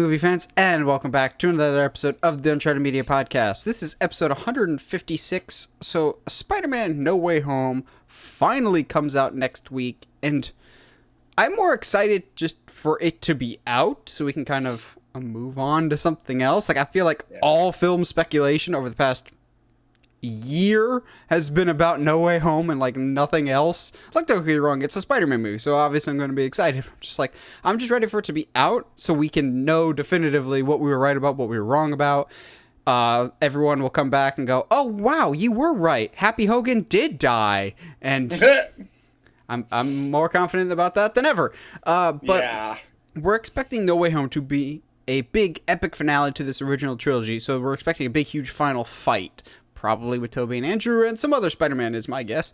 movie fans, and welcome back to another episode of the Uncharted Media Podcast. This is episode 156, so Spider-Man No Way Home finally comes out next week, and I'm more excited just for it to be out, so we can kind of move on to something else. Like, I feel like all film speculation over the past year has been about No Way Home and like nothing else. Like, don't get me wrong, it's a Spider-Man movie, so obviously I'm going to be excited. I'm just ready for it to be out so we can know definitively what we were right about, what we were wrong about. Everyone will come back and go, oh wow, you were right, Happy Hogan did die, and I'm more confident about that than ever. But we're expecting No Way Home to be a big epic finale to this original trilogy, so we're expecting a big huge final fight, probably with Tobey and Andrew and some other Spider-Man is my guess.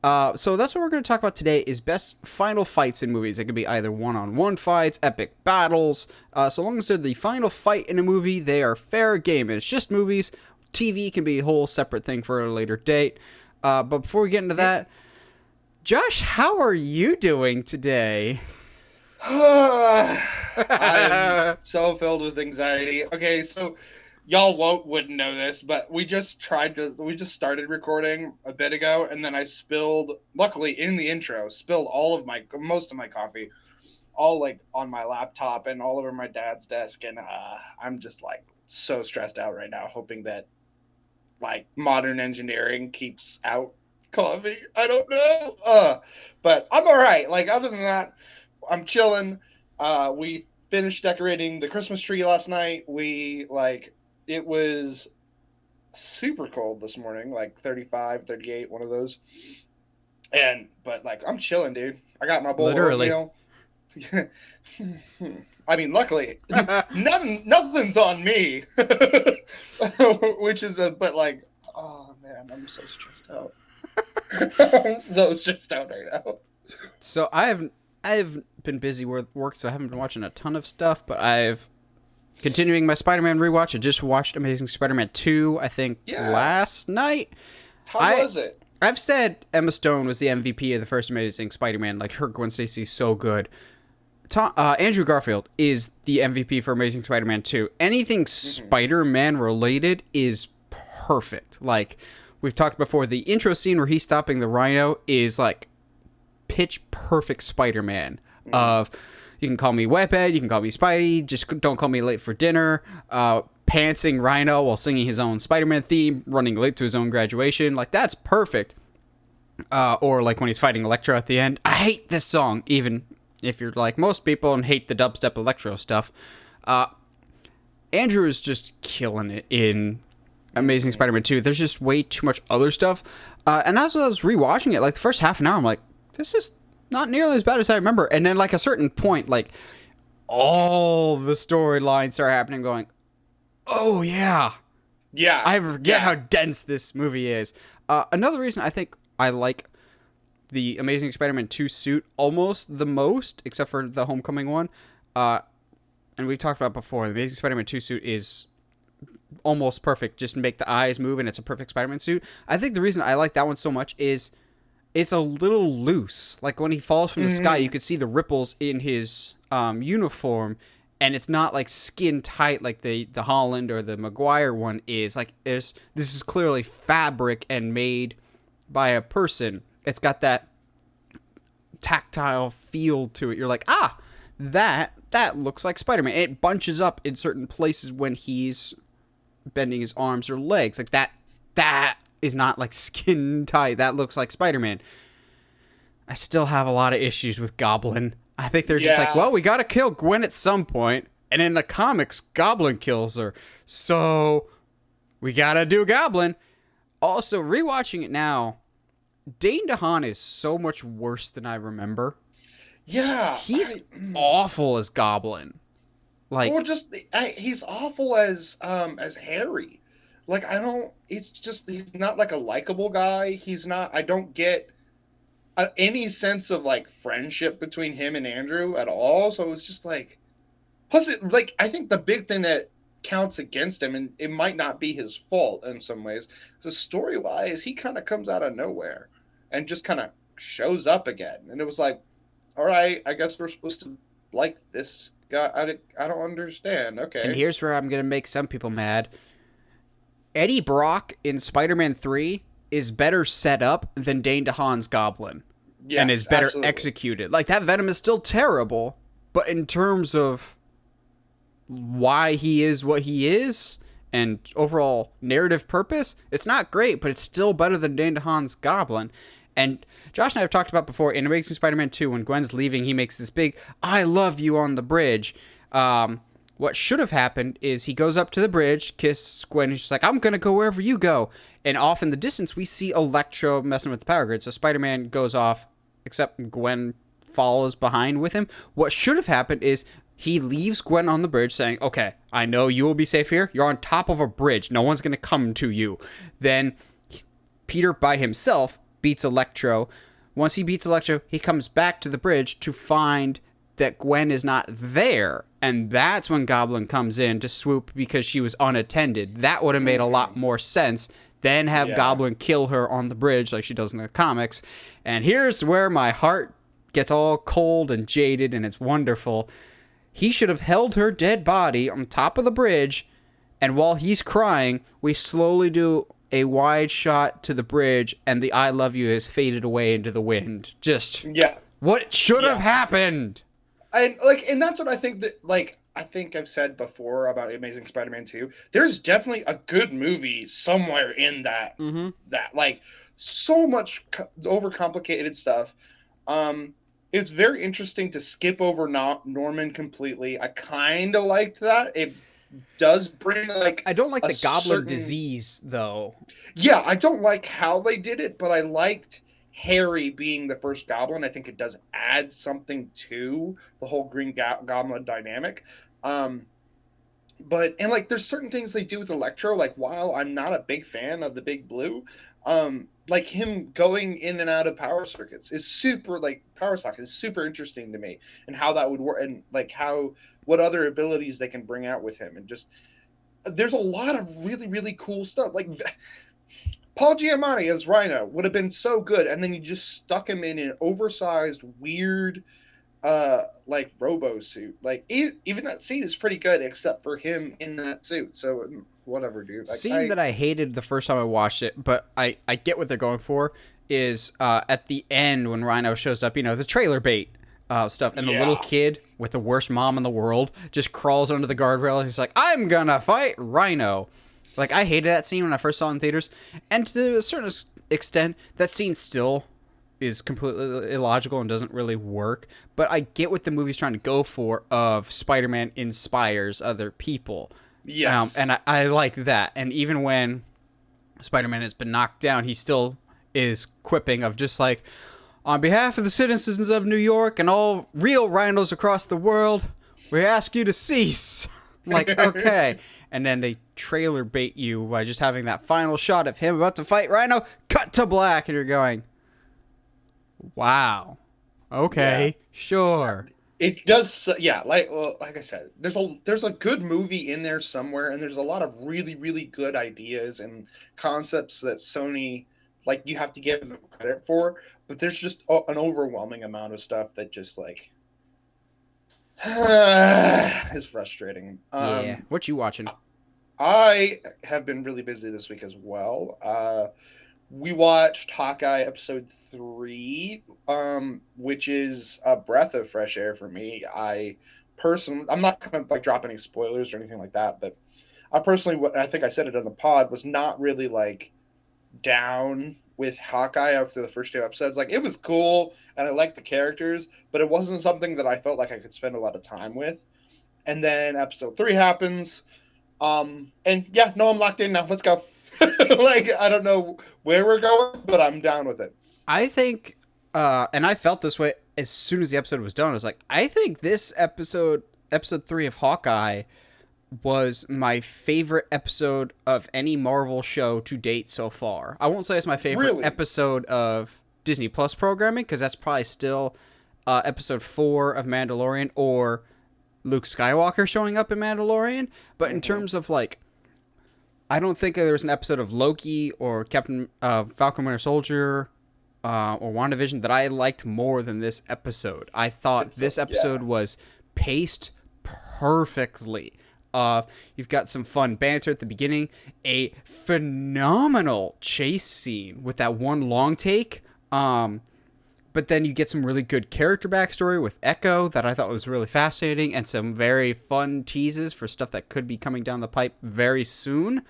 So that's what we're going to talk about today is best final fights in movies. It could be either one-on-one fights, epic battles. So long as they're the final fight in a movie, they are fair game. And it's just movies. TV can be a whole separate thing for a later date. But before we get into that, Josh, how are you doing today? I am so filled with anxiety. Okay, so y'all wouldn't know this, but we just started recording a bit ago, and then I luckily in the intro, spilled most of my coffee, all like on my laptop and all over my dad's desk, and I'm just like so stressed out right now, hoping that like modern engineering keeps out coffee. I don't know, but I'm all right. Like other than that, I'm chilling. We finished decorating the Christmas tree last night. It was super cold this morning, like 35, 38, one of those. But like, I'm chilling, dude. I got my bowl of oatmeal. I mean, luckily, nothing's on me, which is but like, oh man, I'm so stressed out. I'm so stressed out right now. So I've been busy with work, so I haven't been watching a ton of stuff, but continuing my Spider-Man rewatch. I just watched Amazing Spider-Man 2, I think, last night. How was it? I've said Emma Stone was the MVP of the first Amazing Spider-Man. Like, her Gwen Stacy is so good. Andrew Garfield is the MVP for Amazing Spider-Man 2. Anything Spider-Man related is perfect. Like, we've talked before, the intro scene where he's stopping the Rhino is, like, pitch perfect Spider-Man of... You can call me Webhead, you can call me Spidey, just don't call me late for dinner, pantsing Rhino while singing his own Spider-Man theme, running late to his own graduation. Like, that's perfect. Or, like, when he's fighting Electro at the end. I hate this song, even if you're like most people and hate the dubstep electro stuff. Andrew is just killing it in Amazing Spider-Man 2. There's just way too much other stuff. And as I was rewatching it, like, the first half an hour, I'm like, this is not nearly as bad as I remember. And then, like, a certain point, like, all the storylines start happening going, oh, yeah. Yeah. I forget how dense this movie is. Another reason I think I like the Amazing Spider-Man 2 suit almost the most, except for the Homecoming one, and we talked about before, the Amazing Spider-Man 2 suit is almost perfect. Just make the eyes move, and it's a perfect Spider-Man suit. I think the reason I like that one so much is it's a little loose. Like, when he falls from the sky, you could see the ripples in his uniform, and it's not, like, skin tight like the Holland or the Maguire one is. Like, this is clearly fabric and made by a person. It's got that tactile feel to it. You're like, that looks like Spider-Man. It bunches up in certain places when he's bending his arms or legs. Like, that is not like skin tight. That looks like Spider-Man. I still have a lot of issues with Goblin. I think they're just like, well, we gotta kill Gwen at some point, and in the comics, Goblin kills her, so we gotta do Goblin. Also, rewatching it now, Dane DeHaan is so much worse than I remember. Yeah, he's awful as Goblin. Like, or just he's awful as Harry. Like, it's just, he's not like a likable guy. He's not, I don't get any sense of like friendship between him and Andrew at all. So it was just like, plus I think the big thing that counts against him, and it might not be his fault in some ways, is story wise, he kind of comes out of nowhere and just kind of shows up again. And it was like, all right, I guess we're supposed to like this guy. I don't understand. And Okay. here's where I'm going to make some people mad. Eddie Brock in Spider-Man 3 is better set up than Dane DeHaan's Goblin. And is Yes, better absolutely. executed. Like, that Venom is still terrible, but in terms of why he is what he is and overall narrative purpose, it's not great, but it's still better than Dane DeHaan's Goblin. And Josh and I have talked about before, in Amazing Spider-Man 2, when Gwen's leaving, he makes this big, I love you on the bridge. What should have happened is he goes up to the bridge, kisses Gwen, and she's like, I'm going to go wherever you go. And off in the distance, we see Electro messing with the power grid. So Spider-Man goes off, except Gwen follows behind with him. What should have happened is he leaves Gwen on the bridge saying, okay, I know you will be safe here. You're on top of a bridge. No one's going to come to you. Then Peter by himself beats Electro. Once he beats Electro, he comes back to the bridge to find that Gwen is not there. And that's when Goblin comes in to swoop because she was unattended. That would have made a lot more sense than have Goblin kill her on the bridge like she does in the comics. And here's where my heart gets all cold and jaded, and it's wonderful. He should have held her dead body on top of the bridge, and while he's crying, we slowly do a wide shot to the bridge, and the I love you has faded away into the wind. Just what should have happened? And that's what I think I think I've said before about Amazing Spider-Man 2. There's definitely a good movie somewhere in that. That like so much overcomplicated stuff. It's very interesting to skip over Norman completely. I kind of liked that. It does bring like I don't like the Goblin disease though. Yeah, I don't like how they did it, but I liked Harry being the first Goblin. I think it does add something to the whole Green Goblin dynamic. But like there's certain things they do with Electro, like while I'm not a big fan of the Big Blue, like him going in and out of power circuits is super interesting to me, and how that would work, and like what other abilities they can bring out with him, and just there's a lot of really, really cool stuff. Like Paul Giamatti as Rhino would have been so good, and then you just stuck him in an oversized, weird, like robo suit. Like even that scene is pretty good, except for him in that suit. So whatever, dude. Like, scene that I hated the first time I watched it, but I get what they're going for, is at the end when Rhino shows up, the trailer bait stuff, and the little kid with the worst mom in the world just crawls under the guardrail, and he's like, I'm gonna fight Rhino. Like, I hated that scene when I first saw it in theaters, and to a certain extent, that scene still is completely illogical and doesn't really work, but I get what the movie's trying to go for, of Spider-Man inspires other people. Yes. And I like that. And even when Spider-Man has been knocked down, he still is quipping of just like, on behalf of the citizens of New York and all real rhinos across the world, we ask you to cease. Like, okay. And then they trailer bait you by just having that final shot of him about to fight Rhino, cut to black, and you're going, wow. Okay, sure. It does, like I said, there's a good movie in there somewhere, and there's a lot of really, really good ideas and concepts that Sony, like, you have to give them credit for, but there's just an overwhelming amount of stuff that just, like, is frustrating. What you watching? I have been really busy this week as well. We watched Hawkeye episode 3, which is a breath of fresh air for me. I'm not going to like drop any spoilers or anything like that, but I personally, I think I said it on the pod, was not really like down with Hawkeye after the first 2 episodes. Like, it was cool and I liked the characters, but it wasn't something that I felt like I could spend a lot of time with. And then episode 3 happens. I'm locked in now. Let's go. Like, I don't know where we're going, but I'm down with it. I think, and I felt this way as soon as the episode was done. I was like, I think this episode 3 of Hawkeye, was my favorite episode of any Marvel show to date so far. I won't say it's my favorite episode of Disney Plus programming, because that's probably still episode 4 of Mandalorian, or Luke Skywalker showing up in Mandalorian. But in terms of, like, I don't think there was an episode of Loki or Captain Falcon Winter Soldier or WandaVision that I liked more than this episode. I thought this episode was paced perfectly. You've got some fun banter at the beginning, a phenomenal chase scene with that one long take. But then you get some really good character backstory with Echo that I thought was really fascinating, and some very fun teases for stuff that could be coming down the pipe very soon.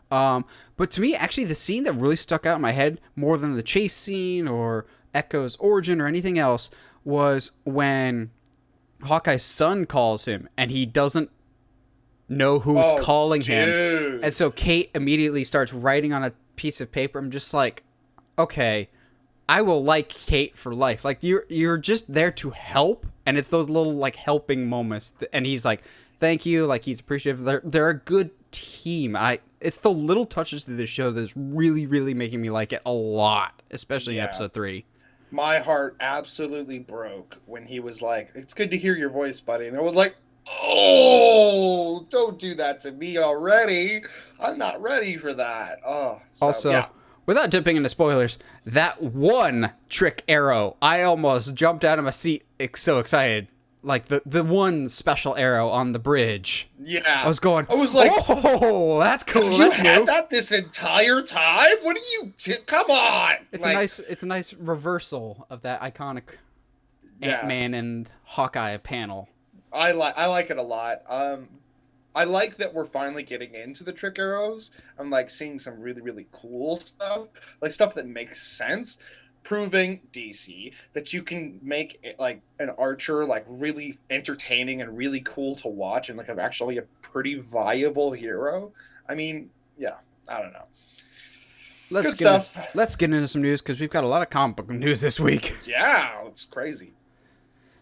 But to me, actually, the scene that really stuck out in my head more than the chase scene or Echo's origin or anything else was when Hawkeye's son calls him and he doesn't know who's calling him. And so Kate immediately starts writing on a piece of paper. I'm just like, okay, I will like Kate for life. Like, you're just there to help, and it's those little like helping moments. And he's like, thank you. Like, he's appreciative. They're a good team. It's the little touches to this show that's really, really making me like it a lot, especially in episode 3. My heart absolutely broke when he was like, "It's good to hear your voice, buddy." And I was like, "Oh, don't do that to me already. I'm not ready for that." Also, without dipping into spoilers, that one trick arrow, I almost jumped out of my seat, so excited. Like the one special arrow on the bridge. Yeah. I was like, oh, that's cool. You had that this entire time? What are you come on. It's a nice reversal of that iconic Ant-Man and Hawkeye panel. I like it a lot. I like that we're finally getting into the trick arrows. I'm like seeing some really, really cool stuff, like stuff that makes sense, proving DC that you can make like an archer like really entertaining and really cool to watch, and like actually a pretty viable hero. I mean, yeah, I don't know. Let's get into some news, because we've got a lot of comic book news this week. Yeah, it's crazy.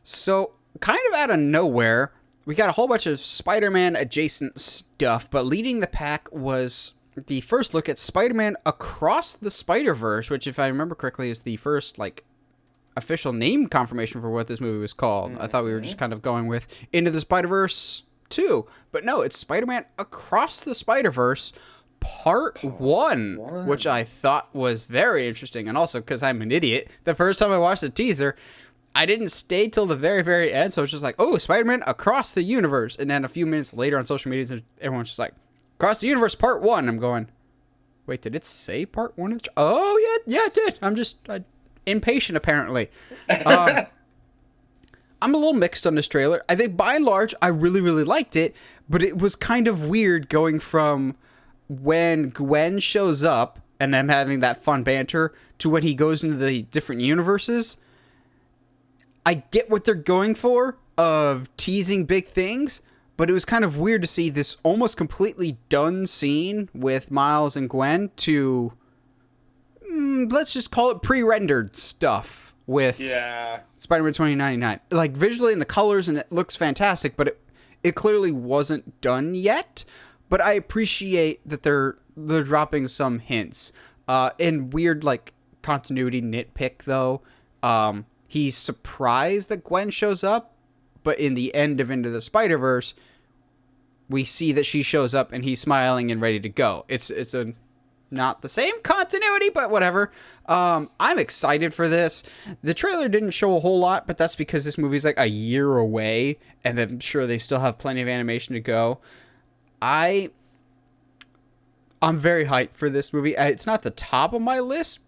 So, kind of out of nowhere, we got a whole bunch of Spider-Man adjacent stuff, but leading the pack was the first look at Spider-Man Across the Spiderverse, which, if I remember correctly, is the first like official name confirmation for what this movie was called. I thought we were just kind of going with Into the Spider-Verse 2, but no, it's Spider-Man Across the Spiderverse Part 1, which I thought was very interesting. And also, because I'm an idiot, the first time I watched the teaser, I didn't stay till the very, very end, so it's just like, oh, Spider-Man Across the Universe. And then a few minutes later on social media, everyone's just like, Across the Universe Part 1. I'm going, wait, did it say Part 1? Oh, yeah, it did. I'm just impatient, apparently. I'm a little mixed on this trailer. I think, by and large, I really, really liked it, but it was kind of weird going from when Gwen shows up and them having that fun banter to when he goes into the different universes. I get what they're going for of teasing big things, but it was kind of weird to see this almost completely done scene with Miles and Gwen to, let's just call it pre-rendered stuff with Spider-Man 2099. Like, visually and the colors, and it looks fantastic, but it clearly wasn't done yet. But I appreciate that they're dropping some hints. In weird, like, continuity nitpick, though, he's surprised that Gwen shows up, but in the end of Into the Spider-Verse, we see that she shows up and he's smiling and ready to go. It's not the same continuity, but whatever. I'm excited for this. The trailer didn't show a whole lot, but that's because this movie's like a year away, and I'm sure they still have plenty of animation to go. I'm very hyped for this movie. It's not the top of my list,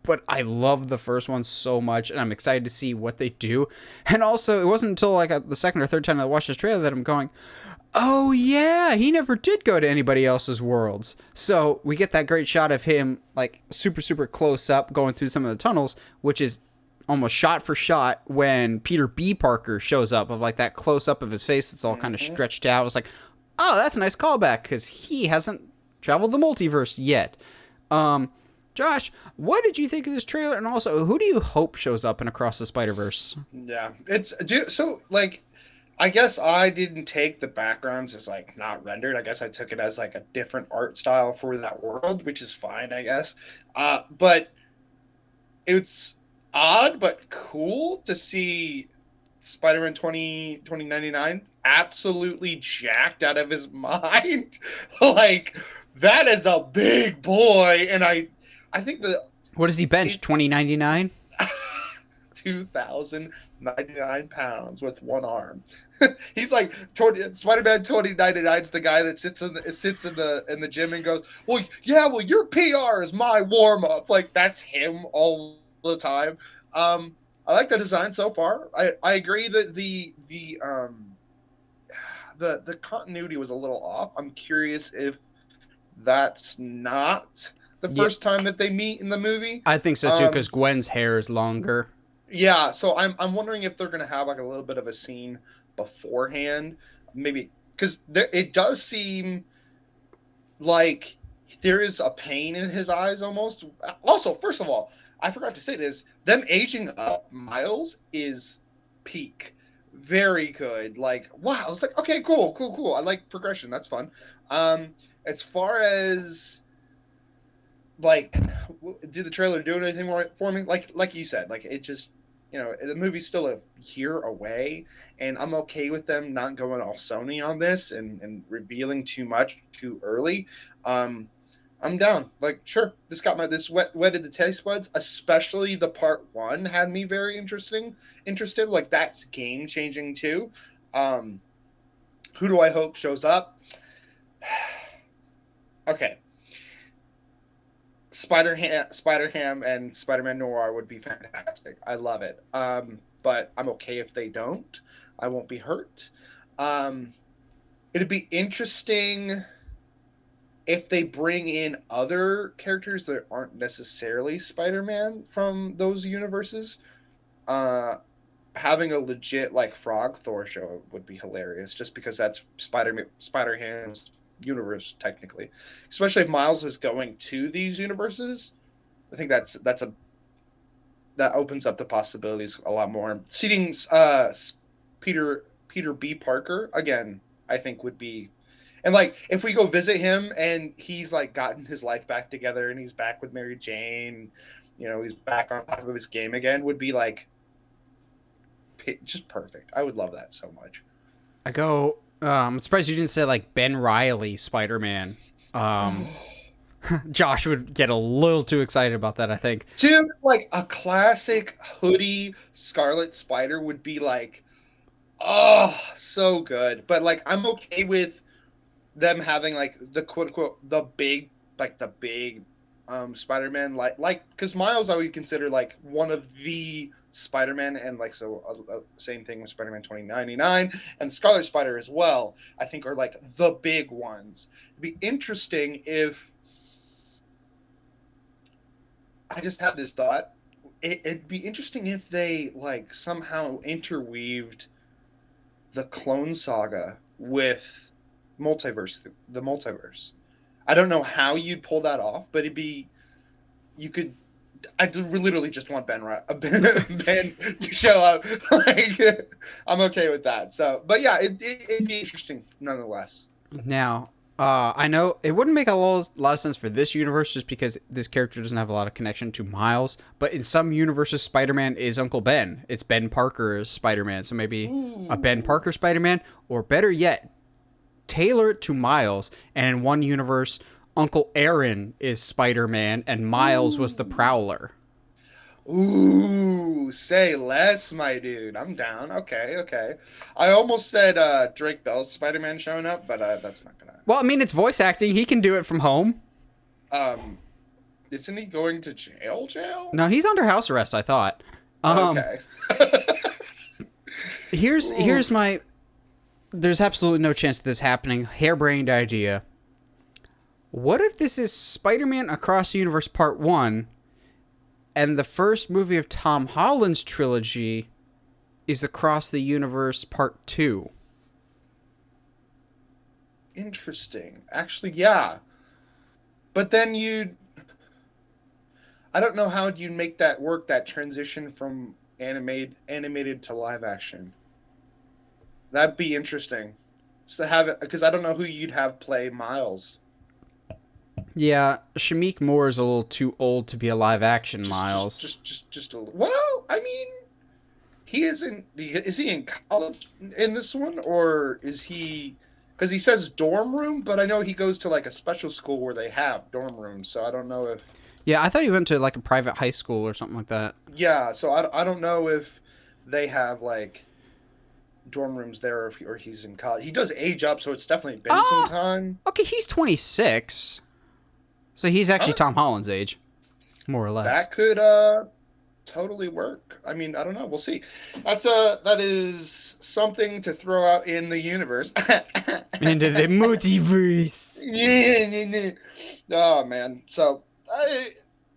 but I love the first one so much, and I'm excited to see what they do. And also, it wasn't until like the second or third time I watched this trailer that I'm going, oh yeah, he never did go to anybody else's worlds. So we get that great shot of him like super, super close up going through some of the tunnels, which is almost shot for shot when Peter B. Parker shows up, of like that close up of his face that's all kind of stretched out. It's like, oh, that's a nice callback, because he hasn't traveled the multiverse yet. Josh, what did you think of this trailer? And also, who do you hope shows up in Across the Spider-Verse? Yeah, so, like, I guess I didn't take the backgrounds as, like, not rendered. I guess I took it as, like, a different art style for that world, which is fine, I guess. But it's odd but cool to see Spider-Man 2099 absolutely jacked out of his mind. Like, that is a big boy, and I think that... What does he bench, 2099? 2,099 pounds with one arm. He's like Spider-Man 2099's the guy that sits in the gym and goes, well, yeah, well, your PR is my warm up. Like that's him all the time. I like the design so far. I agree that the continuity was a little off. I'm curious if that's not the first time that they meet in the movie. I think so too, because Gwen's hair is longer. Yeah, so I'm wondering if they're gonna have like a little bit of a scene beforehand, maybe because it does seem like there is a pain in his eyes almost. Also, first of all, I forgot to say this: them aging up Miles is peak. Very good. Like, wow. It's like, okay, cool. I like progression. That's fun. As far as like, did the trailer do anything more for me? Like you said, like it just, the movie's still a year away, and I'm okay with them not going all Sony on this and revealing too much too early. I'm down. Like, sure, this wetted the taste buds. Especially the part 1 had me very interested. Like, that's game changing too. Who do I hope shows up? Okay, Spider-Ham and Spider-Man Noir would be fantastic. I love it. But I'm okay if they don't. I won't be hurt. It'd be interesting if they bring in other characters that aren't necessarily Spider-Man from those universes. Having a legit like Frog Thor show would be hilarious, just because that's Spider-Ham's universe technically. Especially if Miles is going to these universes, I think that opens up the possibilities a lot more. Seeing Peter B. Parker again, I think would be. And like, if we go visit him and he's like gotten his life back together and he's back with Mary Jane, he's back on top of his game again, would be like just perfect. I would love that so much. I'm surprised you didn't say like Ben Reilly Spider-Man. Josh would get a little too excited about that, I think. Dude, like a classic hoodie Scarlet Spider would be like, oh, so good. But like, I'm okay with them having like the quote unquote the big Spider-Man, like because Miles I would consider like one of the Spider-Man, and like same thing with Spider-Man 2099 and Scarlet Spider as well, I think are like the big ones. It'd be interesting if I just had this thought. It'd be interesting if they like somehow interweaved the Clone Saga with the multiverse. I don't know how you'd pull that off, but I literally just want Ben to show up. Like, I'm okay with that. So, but yeah, it'd be interesting nonetheless. Now, I know it wouldn't make a lot of sense for this universe just because this character doesn't have a lot of connection to Miles. But in some universes, Spider-Man is Uncle Ben. It's Ben Parker's Spider-Man. So maybe a Ben Parker Spider-Man, or better yet, tailor it to Miles. And in one universe, Uncle Aaron is Spider-Man and Miles was the Prowler. Ooh, say less, my dude. I'm down. Okay. I almost said Drake Bell's Spider-Man showing up, but that's not gonna. Well, I mean, it's voice acting. He can do it from home. Isn't he going to jail? No, he's under house arrest, I thought. Okay. Here's my. There's absolutely no chance of this happening. Harebrained idea. What if this is Spider-Man Across the Universe Part 1, and the first movie of Tom Holland's trilogy is Across the Universe Part 2? Interesting. Actually, yeah. But then I don't know how you'd make that work, that transition from animated to live action. That'd be interesting. So have it, because I don't know who you'd have play Miles. Yeah, Shameik Moore is a little too old to be a live action Miles. Just a little. Well, I mean, he isn't. Is he in college in this one, or is he? Because he says dorm room, but I know he goes to like a special school where they have dorm rooms. So I don't know if. Yeah, I thought he went to like a private high school or something like that. Yeah, so I don't know if they have like dorm rooms there or he's in college. He does age up, so it's definitely been some Ah, time. okay, he's 26. So he's actually Huh? Tom Holland's age, more or less. That could totally work. I mean, I don't know. We'll see. That is something to throw out in the universe. Into the multiverse. Yeah. Oh man. So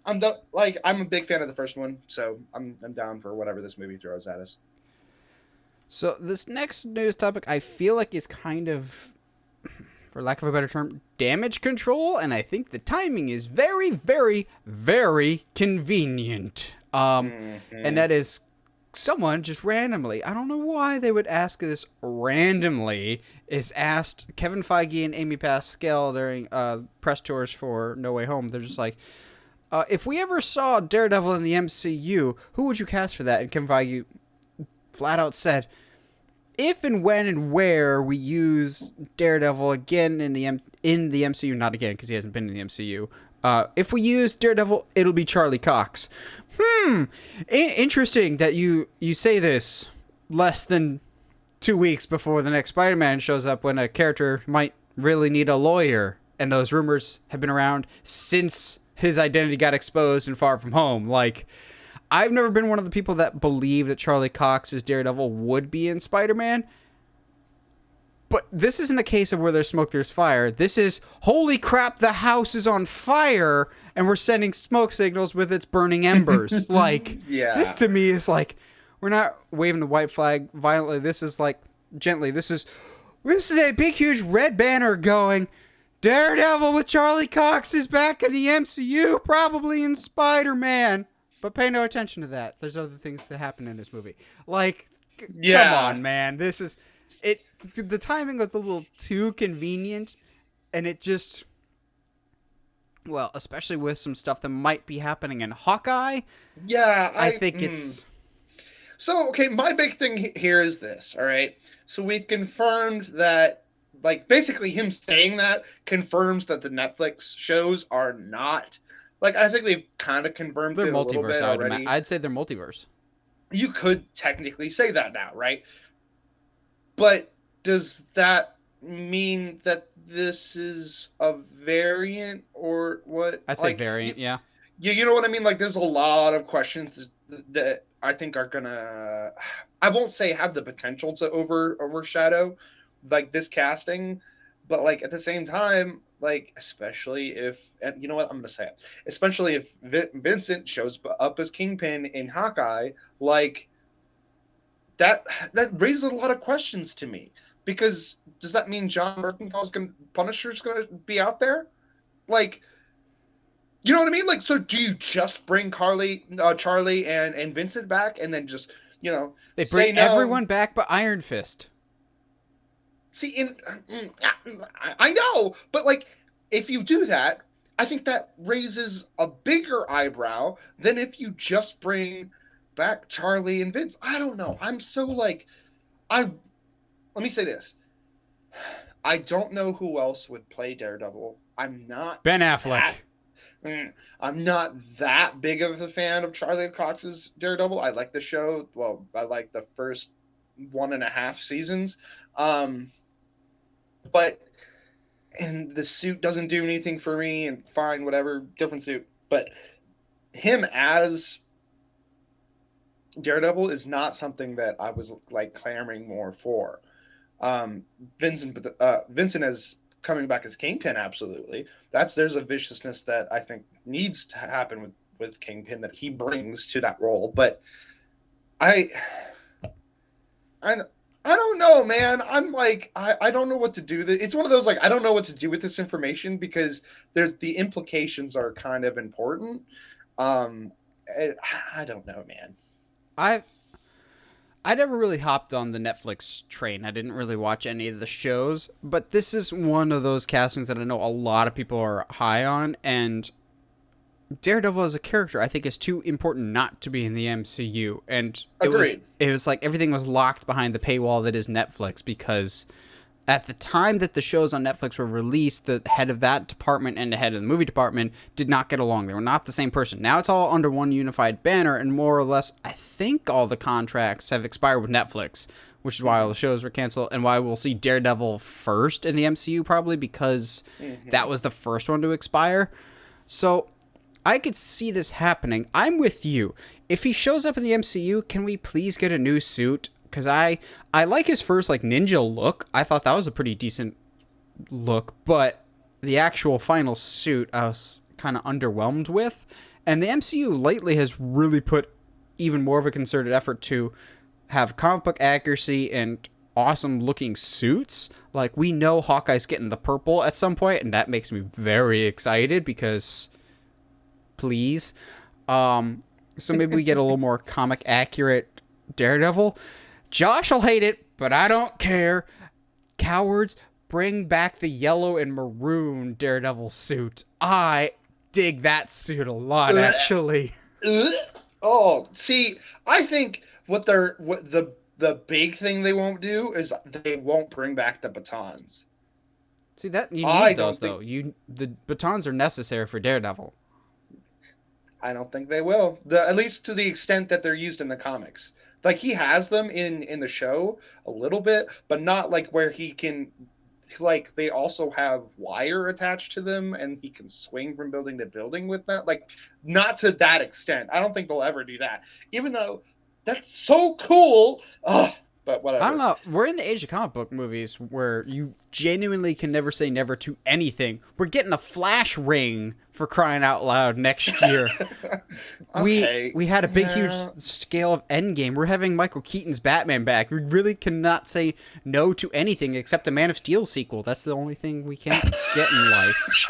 I'm done. Like I'm a big fan of the first one, so I'm down for whatever this movie throws at us. So this next news topic, I feel like is kind of, for lack of a better term, damage control, and I think the timing is very, very, very convenient. And that is someone just randomly, I don't know why they would ask this randomly, is asked Kevin Feige and Amy Pascal during press tours for No Way Home. They're just like, if we ever saw Daredevil in the MCU, who would you cast for that? And Kevin Feige flat out said, if and when and where we use Daredevil again in the MCU, not again because he hasn't been in the MCU. If we use Daredevil, it'll be Charlie Cox. Interesting that you say this less than 2 weeks before the next Spider-Man shows up, when a character might really need a lawyer, and those rumors have been around since his identity got exposed in Far From Home. Like, I've never been one of the people that believe that Charlie Cox as Daredevil would be in Spider-Man. But this isn't a case of where there's smoke, there's fire. This is, holy crap, the house is on fire, and we're sending smoke signals with its burning embers. Like, Yeah. this to me is like, we're not waving the white flag violently. This is like, gently. This is a big, huge red banner going, Daredevil with Charlie Cox is back in the MCU, probably in Spider-Man. But pay no attention to that. There's other things that happen in this movie. Like, Yeah. come on, man. This is it. The timing was a little too convenient, and it just, well, especially with some stuff that might be happening in Hawkeye. Yeah, I think it's. So, okay, my big thing here is this, all right? So we've confirmed that, like, basically him saying that confirms that the Netflix shows are not, like, I think we've kind of confirmed They're it a little multiverse. bit already. I'd say they're multiverse. You could technically say that now, right? But does that mean that this is a variant or what? I'd say variant, yeah. You know what I mean? Like, there's a lot of questions that I think are gonna, I won't say have the potential to overshadow like this casting, but like at the same time, like especially if, and you know what, I'm gonna say it, especially if Vincent shows up as Kingpin in Hawkeye, like that raises a lot of questions to me, because does that mean John Punisher's gonna be out there? Like, you know what I mean? Like, so do you just bring Charlie and Vincent back, and then just, you know, they bring everyone back but Iron Fist? See, I know, but like, if you do that, I think that raises a bigger eyebrow than if you just bring back Charlie and Vince. I don't know. I'm so like, let me say this. I don't know who else would play Daredevil. I'm not Ben Affleck. I'm not that big of a fan of Charlie Cox's Daredevil. I like the show. Well, I like the first 1.5 seasons. But, and the suit doesn't do anything for me, and fine, whatever, different suit. But him as Daredevil is not something that I was like clamoring more for. Vincent as coming back as Kingpin, absolutely. There's a viciousness that I think needs to happen with Kingpin that he brings to that role. But I don't know, man. I'm like, I don't know what to do. It's one of those, like, I don't know what to do with this information, because the implications are kind of important. I don't know, man. I never really hopped on the Netflix train. I didn't really watch any of the shows, but this is one of those castings that I know a lot of people are high on, and Daredevil as a character I think is too important not to be in the MCU. And it was like everything was locked behind the paywall that is Netflix, because at the time that the shows on Netflix were released, the head of that department and the head of the movie department did not get along. They were not the same person. Now it's all under one unified banner, and more or less, I think all the contracts have expired with Netflix, which is why all the shows were canceled, and why we'll see Daredevil first in the MCU, probably, because that was the first one to expire. So I could see this happening. I'm with you. If he shows up in the MCU, can we please get a new suit? Because I like his first, like, ninja look. I thought that was a pretty decent look, but the actual final suit I was kind of underwhelmed with. And the MCU lately has really put even more of a concerted effort to have comic book accuracy and awesome looking suits. Like, we know Hawkeye's getting the purple at some point, and that makes me very excited because please. So maybe we get a little more comic accurate Daredevil. Josh will hate it, but I don't care. Cowards, bring back the yellow and maroon Daredevil suit. I dig that suit a lot, actually. Oh, see, I think the big thing they won't do is they won't bring back the batons. See, that you need those though. The batons are necessary for Daredevil. I don't think they will. At least to the extent that they're used in the comics. Like, he has them in the show a little bit, but not like where he can, like, they also have wire attached to them and he can swing from building to building with that. Like, not to that extent. I don't think they'll ever do that. Even though that's so cool. But whatever. I don't know. We're in the age of comic book movies where you genuinely can never say never to anything. We're getting a Flash ring, for crying out loud, next year. Okay. We had a big, huge scale of Endgame. We're having Michael Keaton's Batman back. We really cannot say no to anything except a Man of Steel sequel. That's the only thing we can't get in life.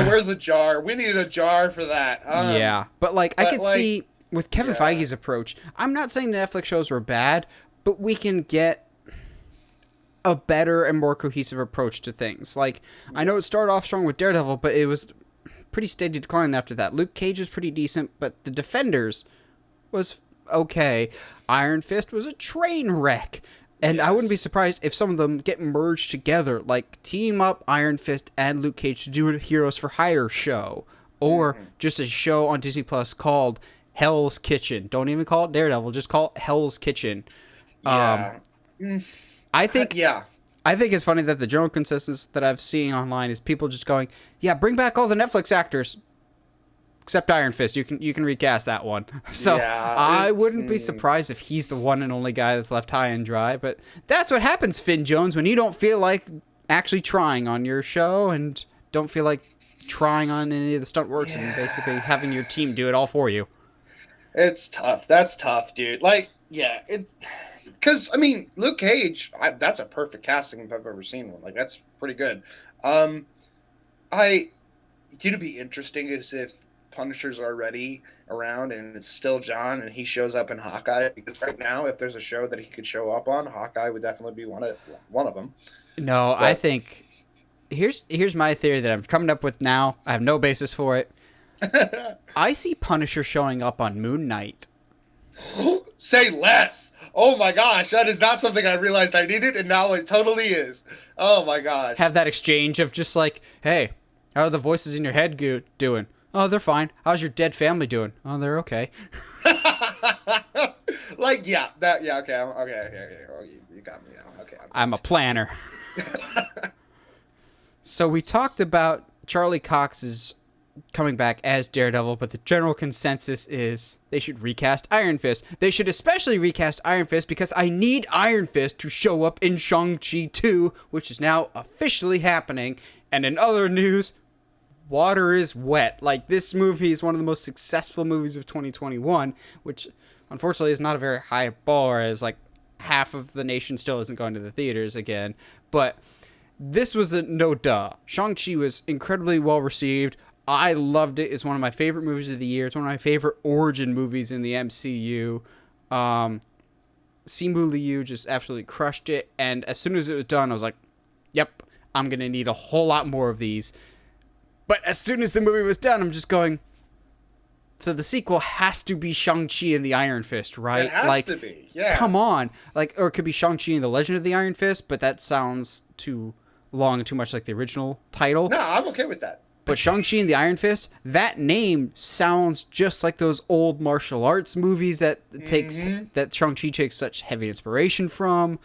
Where's a jar? We need a jar for that. Yeah. But, like, I could see, with Kevin Feige's approach, I'm not saying the Netflix shows were bad, but we can get a better and more cohesive approach to things. Like, I know it started off strong with Daredevil, but it was pretty steady decline after that. Luke Cage was pretty decent, but The Defenders was okay. Iron Fist was a train wreck. And I wouldn't be surprised if some of them get merged together, like team up Iron Fist and Luke Cage to do a Heroes for Hire show. Or just a show on Disney Plus called Hell's Kitchen. Don't even call it Daredevil, just call it Hell's Kitchen. Yeah. I think it's funny that the general consensus that I've seen online is people just going, yeah, bring back all the Netflix actors except Iron Fist. You can recast that one. So I wouldn't be surprised if he's the one and only guy that's left high and dry. But that's what happens, Finn Jones, when you don't feel like actually trying on your show and don't feel like trying on any of the stunt works and basically having your team do it all for you. It's tough. That's tough, dude. Like, yeah, because, I mean, Luke Cage, that's a perfect casting if I've ever seen one. Like, that's pretty good. It'd be interesting is if Punisher's already around and it's still John and he shows up in Hawkeye. Because right now, if there's a show that he could show up on, Hawkeye would definitely be one of them. No, but I think here's my theory that I'm coming up with now. I have no basis for it. I see Punisher showing up on Moon Knight. Say less. Oh my gosh, that is not something I realized I needed, and now it totally is. Oh my gosh. Have that exchange of just like, hey, how are the voices in your head doing? Oh, they're fine. How's your dead family doing? Oh, they're okay. Okay. Okay. Oh, you got me now. Okay. I'm a planner. So we talked about Charlie Cox's coming back as Daredevil, but the general consensus is they should recast Iron Fist. They should especially recast Iron Fist because I need Iron Fist to show up in Shang-Chi 2, which is now officially happening. And in other news, water is wet. Like, this movie is one of the most successful movies of 2021, which unfortunately is not a very high bar, as like half of the nation still isn't going to the theaters again. But this was a no duh. Shang-Chi was incredibly well received. I loved it. It's one of my favorite movies of the year. It's one of my favorite origin movies in the MCU. Simu Liu just absolutely crushed it. And as soon as it was done, I was like, yep, I'm going to need a whole lot more of these. But as soon as the movie was done, I'm just going, So the sequel has to be Shang-Chi and the Iron Fist, right? It has to be, yeah. Come on. Or it could be Shang-Chi and the Legend of the Iron Fist, but that sounds too long and too much like the original title. No, I'm okay with that. But Shang-Chi and the Iron Fist, that name sounds just like those old martial arts movies that that Shang-Chi takes such heavy inspiration from.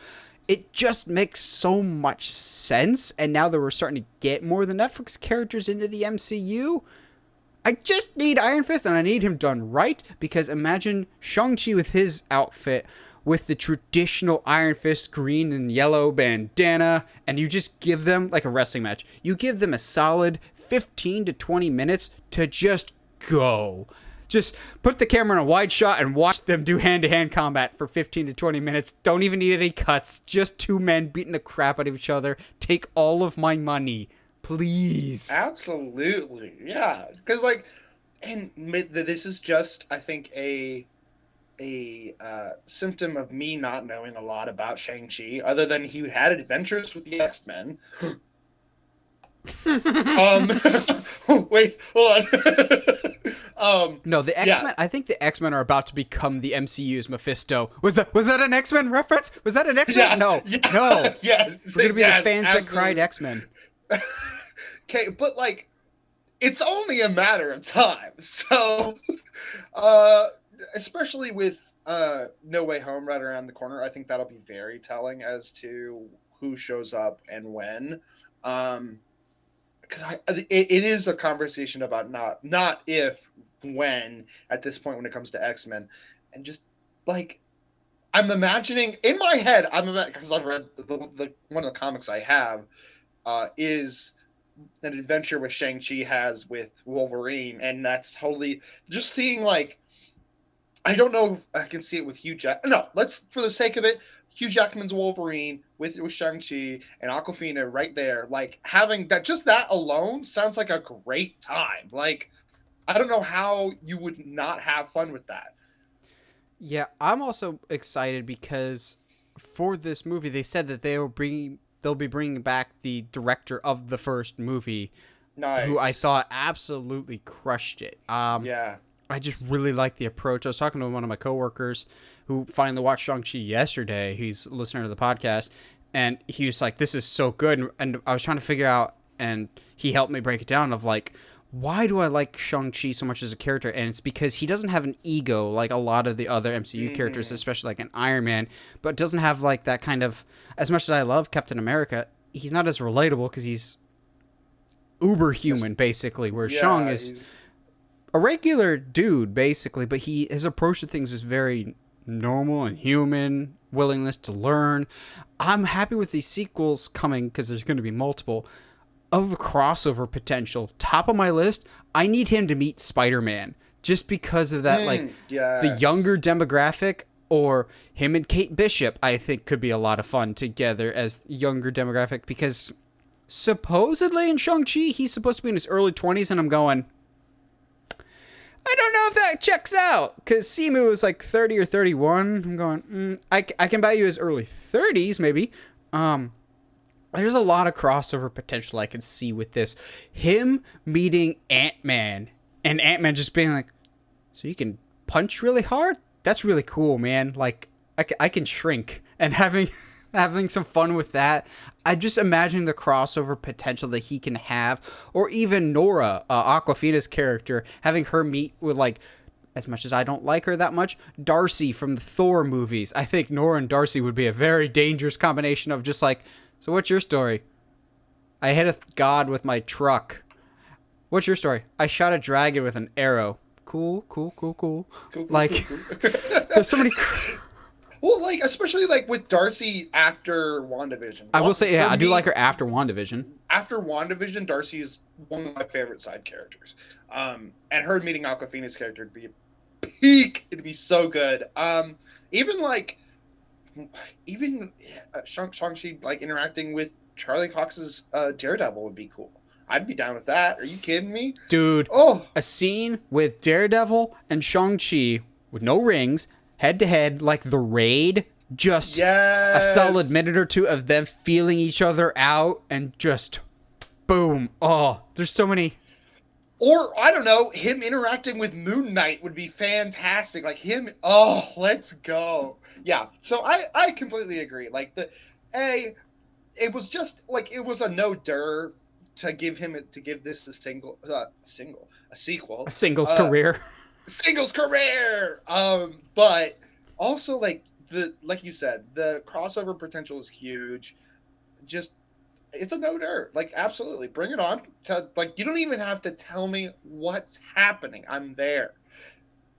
It just makes so much sense, and now that we're starting to get more of the Netflix characters into the MCU, I just need Iron Fist, and I need him done right, because imagine Shang-Chi with his outfit, with the traditional Iron Fist green and yellow bandana, and you just give them, like a wrestling match, you give them a solid 15 to 20 minutes to just go. Just put the camera in a wide shot and watch them do hand-to-hand combat for 15 to 20 minutes. Don't even need any cuts. Just two men beating the crap out of each other. Take all of my money. Please. Absolutely. Yeah. Because, like, and this is just, I think, a symptom of me not knowing a lot about Shang-Chi, other than he had adventures with the X-Men. Wait, hold on. No, the X-Men. Yeah. I think the X-Men are about to become the MCU's Mephisto. Was that an X-Men reference? Was that an X-Men? Yeah, no. Yes, we're gonna be the fans absolutely. that cried X-Men. Okay, but like, it's only a matter of time. So, especially with No Way Home right around the corner, I think that'll be very telling as to who shows up and when. Because it is a conversation about not if, when, at this point when it comes to X-Men. And just, like, I'm imagining, in my head, because I've read one of the comics I have, is an adventure with Shang-Chi has with Wolverine, and that's totally, just seeing, like, I don't know if I can see it with Hugh Jackman. No, let's, for the sake of it, Hugh Jackman's Wolverine with Shang-Chi and Awkwafina right there. Like, having that, just that alone sounds like a great time. Like, I don't know how you would not have fun with that. Yeah, I'm also excited because for this movie, they said that they'll be bringing back the director of the first movie, nice. Who I thought absolutely crushed it. Yeah. I just really like the approach. I was talking to one of my coworkers who finally watched Shang-Chi yesterday. He's a listener to the podcast, and he was like, this is so good. And I was trying to figure out, and he helped me break it down of like, why do I like Shang-Chi so much as a character? And it's because he doesn't have an ego like a lot of the other MCU characters, especially like an Iron Man, but doesn't have like that kind of, as much as I love Captain America, he's not as relatable because he's uber human basically, where Shang is a regular dude basically, but his approach to things is very normal and human, willingness to learn. I'm happy with these sequels coming because there's going to be multiple of crossover potential. Top of my list, I need him to meet Spider-Man just because of that, the younger demographic, or him and Kate Bishop, I think could be a lot of fun together as younger demographic, because supposedly in Shang-Chi, he's supposed to be in his early 20s, and I'm going, I don't know if that checks out, because Simu is like 30 or 31. I'm going, I can buy you his early 30s, maybe. There's a lot of crossover potential I can see with this. Him meeting Ant-Man, and Ant-Man just being like, so you can punch really hard? That's really cool, man. Like, I can shrink. And having some fun with that. I just imagine the crossover potential that he can have. Or even Nora, Awkwafina's character, having her meet with, like, as much as I don't like her that much, Darcy from the Thor movies. I think Nora and Darcy would be a very dangerous combination of just like, so what's your story? I hit a god with my truck. What's your story? I shot a dragon with an arrow. Cool. Like, there's so many... Well, like, especially, like, with Darcy after WandaVision. I will say, yeah, I do like her after WandaVision. After WandaVision, Darcy is one of my favorite side characters. And her meeting Awkwafina's character would be a peak. It'd be so good. Even Shang-Chi, like, interacting with Charlie Cox's Daredevil would be cool. I'd be down with that. Are you kidding me? Dude, a scene with Daredevil and Shang-Chi with no rings, head-to-head, like The Raid, just a solid minute or two of them feeling each other out and just boom. Oh, there's so many Or, I don't know, him interacting with Moon Knight would be fantastic. Like him, oh, let's go. Yeah, so I completely agree. Like, it was just, like, it was a no-dur to give this a sequel. A singles career. Singles career! But also, like you said, the crossover potential is huge. Just, it's a no-dur. Like, absolutely, bring it on. You don't even have to tell me what's happening. I'm there.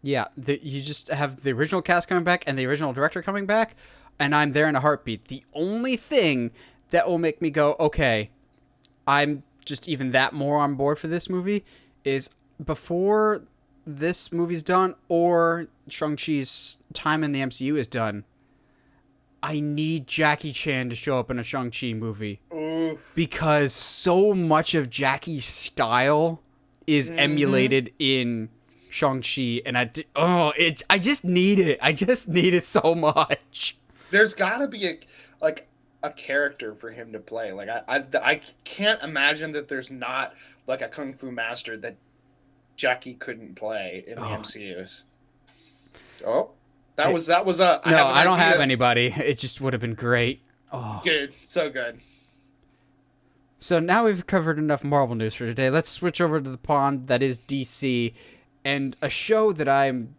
Yeah, you just have the original cast coming back and the original director coming back, and I'm there in a heartbeat. The only thing that will make me go, okay, I'm just even that more on board for this movie is before this movie's done or Shang-Chi's time in the MCU is done, I need Jackie Chan to show up in a Shang-Chi movie. Oof. Because so much of Jackie's style is emulated in Shang-Chi, and I just need it. I just need it so much. There's gotta be a character for him to play. Like, I can't imagine that there's not, like, a kung fu master that Jackie couldn't play in the MCUs. Oh, that was a... I don't have anybody. It just would have been great. Oh. Dude, so good. So now we've covered enough Marvel news for today. Let's switch over to the pond that is DC, and a show that I'm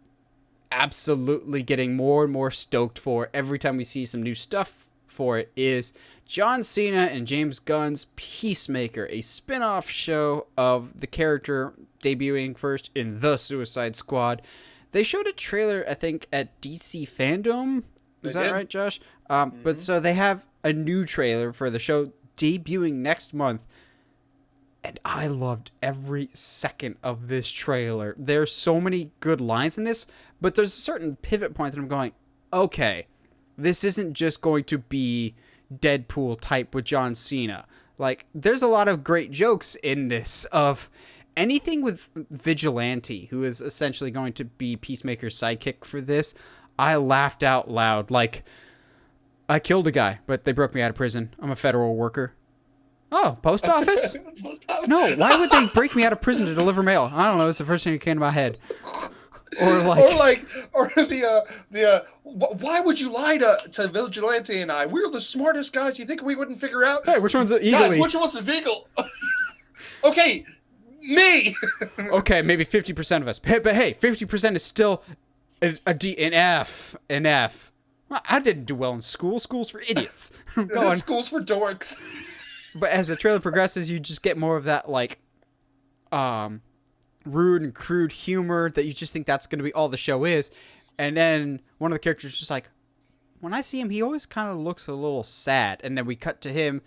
absolutely getting more and more stoked for every time we see some new stuff for it is John Cena and James Gunn's Peacemaker, a spin-off show of the character debuting first in The Suicide Squad. They showed a trailer, I think, at DC Fandom. Is that right, Josh? But so they have a new trailer for the show debuting next month. And I loved every second of this trailer. There's so many good lines in this, but there's a certain pivot point that I'm going, okay, this isn't just going to be Deadpool type with John Cena. Like, there's a lot of great jokes in this of anything with Vigilante, who is essentially going to be Peacemaker's sidekick for this. I laughed out loud. Like, I killed a guy, but they broke me out of prison. I'm a federal worker. Oh, post office? No, why would they break me out of prison to deliver mail? I don't know. It's the first thing that came to my head. Why would you lie to Vigilante and I? We're the smartest guys. You think we wouldn't figure out? Hey, which one's the eagle? Guys, which one's the eagle? Okay, me. Okay, maybe 50% of us. But hey, 50% is still an F. I didn't do well in school. School's for idiots. Go on. School's for dorks. But as the trailer progresses, you just get more of that, like, rude and crude humor that you just think that's going to be all the show is. And then one of the characters is just like, when I see him, he always kind of looks a little sad. And then we cut to him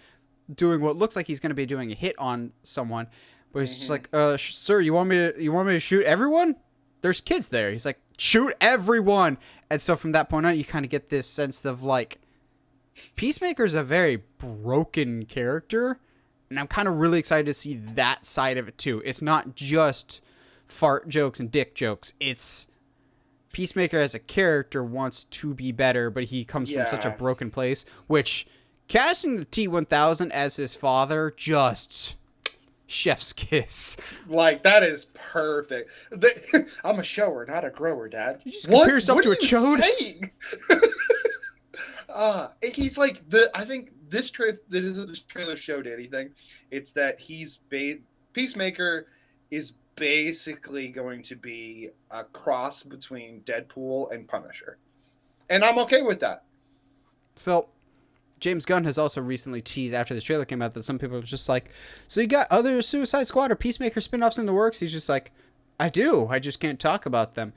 doing what looks like he's going to be doing a hit on someone. But he's just like, sir, you want me to shoot everyone? There's kids there. He's like, shoot everyone. And so from that point on, you kind of get this sense of, like, Peacemaker's a very broken character, and I'm kind of really excited to see that side of it too. It's not just fart jokes and dick jokes. It's Peacemaker as a character wants to be better, but he comes from such a broken place, which casting the T-1000 as his father, just chef's kiss. Like, that is perfect. I'm a shower, not a grower, Dad. You just compare yourself to a chode? He's like I think this trailer showed anything. It's that Peacemaker is basically going to be a cross between Deadpool and Punisher, and I'm okay with that. So, James Gunn has also recently teased after the trailer came out that some people are just like, so you got other Suicide Squad or Peacemaker spinoffs in the works? He's just like, I do. I just can't talk about them.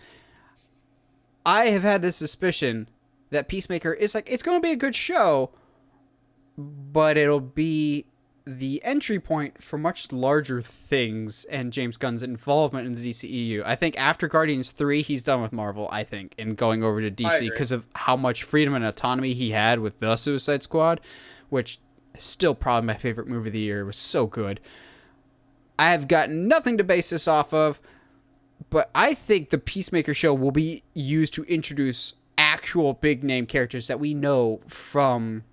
I have had this suspicion that Peacemaker is like, it's going to be a good show, but it'll be the entry point for much larger things and James Gunn's involvement in the DCEU. I think after Guardians 3, he's done with Marvel, I think, and going over to DC because of how much freedom and autonomy he had with The Suicide Squad, which is still probably my favorite movie of the year. It was so good. I have got nothing to base this off of, but I think the Peacemaker show will be used to introduce actual big name characters that we know from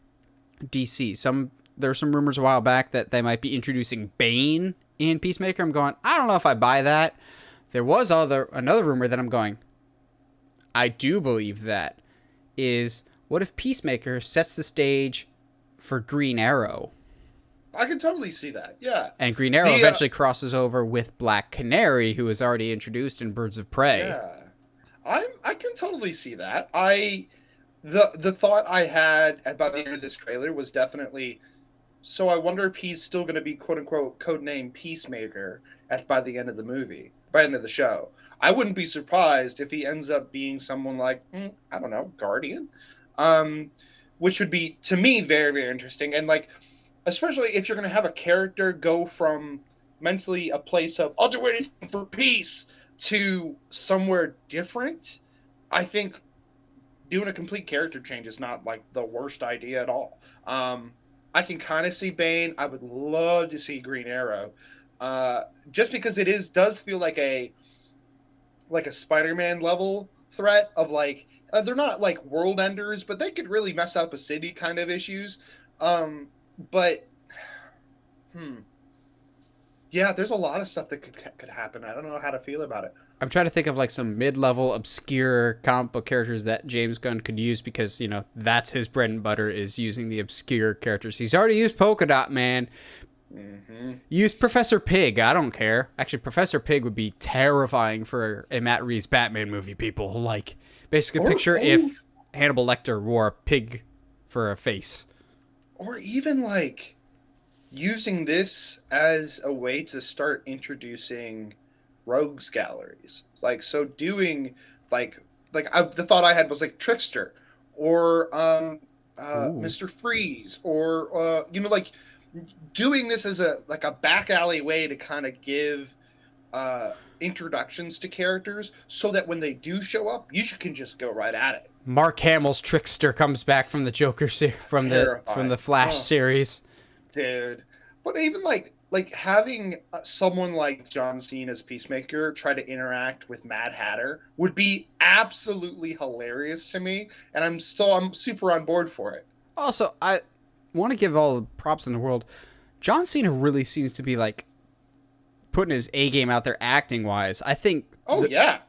DC. There were some rumors a while back that they might be introducing Bane in Peacemaker. I'm going, I don't know if I buy that. There was another rumor that I'm going, I do believe that, is what if Peacemaker sets the stage for Green Arrow? I can totally see that, yeah. And Green Arrow eventually crosses over with Black Canary, who is already introduced in Birds of Prey. Yeah. I can totally see that. The thought I had about the end of this trailer was definitely, so I wonder if he's still going to be quote unquote codename Peacemaker by the end of the movie, by the end of the show. I wouldn't be surprised if he ends up being someone like, I don't know, Guardian, which would be, to me, very, very interesting. And like, especially if you're going to have a character go from mentally a place of, I'll do anything for peace, to somewhere different, I think doing a complete character change is not like the worst idea at all. I can kind of see Bane. I would love to see Green Arrow, just because does feel like a Spider-Man level threat of like, they're not like world enders, but they could really mess up a city kind of issues. But yeah, there's a lot of stuff that could happen. I don't know how to feel about it. I'm trying to think of like some mid-level obscure comic book characters that James Gunn could use, because, that's his bread and butter, is using the obscure characters. He's already used Polka Dot Man. Mm-hmm. Use Professor Pig. I don't care. Actually, Professor Pig would be terrifying for a Matt Reeves Batman movie, people. Like, basically picture if Hannibal Lecter wore a pig for a face. Or even like using this as a way to start introducing rogues galleries, like, so doing the thought I had was like Trickster or Mr. Freeze, or like doing this as a back alley way to kind of give introductions to characters, so that when they do show up, you can just go right at it. Mark Hamill's Trickster comes back from the Joker from the Flash series, dude. But even like having someone like John Cena's Peacemaker try to interact with Mad Hatter would be absolutely hilarious to me, and I'm super on board for it. Also, I want to give all the props in the world. John Cena really seems to be like putting his A game out there acting wise. I think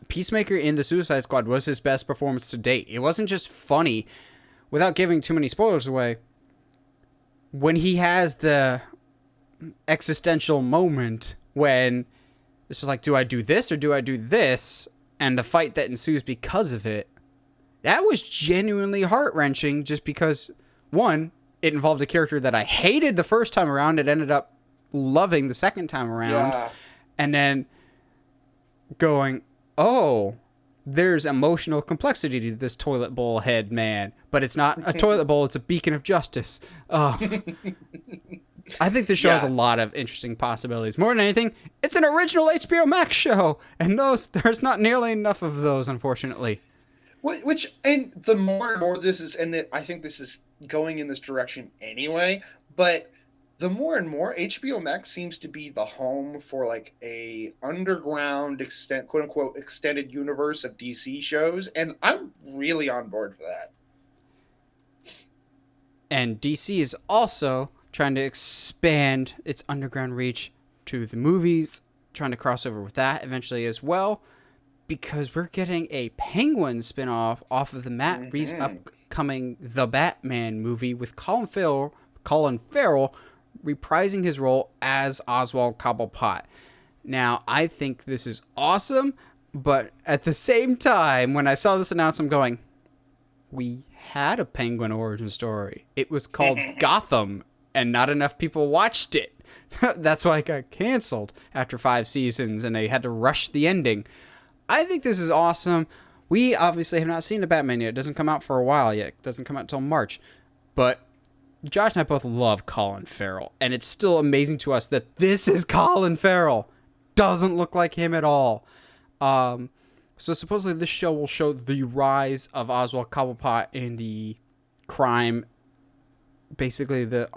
Peacemaker in the Suicide Squad was his best performance to date. It wasn't just funny, without giving too many spoilers away. When he has the existential moment when it's just like, do I do this or do I do this? And the fight that ensues because of it, that was genuinely heart-wrenching, just because, one, it involved a character that I hated the first time around. It ended up loving the second time around. Yeah. And then going, oh, there's emotional complexity to this toilet bowl head man, but it's not a toilet bowl, it's a beacon of justice. I think the show has a lot of interesting possibilities. More than anything, it's an original HBO Max show, and there's not nearly enough of those, unfortunately. And the more and more this is, and I think this is going in this direction anyway, but the more and more HBO Max seems to be the home for like a underground quote unquote extended universe of DC shows, and I'm really on board for that. And DC is also trying to expand its underground reach to the movies, trying to cross over with that eventually as well, because we're getting a Penguin spinoff off of the Matt Reeves upcoming The Batman movie with Collin Farrell reprising his role as Oswald Cobblepot. Now, I think this is awesome, but at the same time, when I saw this announced, I'm going, we had a Penguin origin story. It was called Gotham, and not enough people watched it. That's why it got canceled after 5 seasons, and they had to rush the ending. I think this is awesome. We obviously have not seen the Batman yet. It doesn't come out for a while yet. It doesn't come out until March. But Josh and I both love Collin Farrell, and it's still amazing to us that this is Collin Farrell. Doesn't look like him at all. So supposedly this show will show the rise of Oswald Cobblepot in the crime, basically the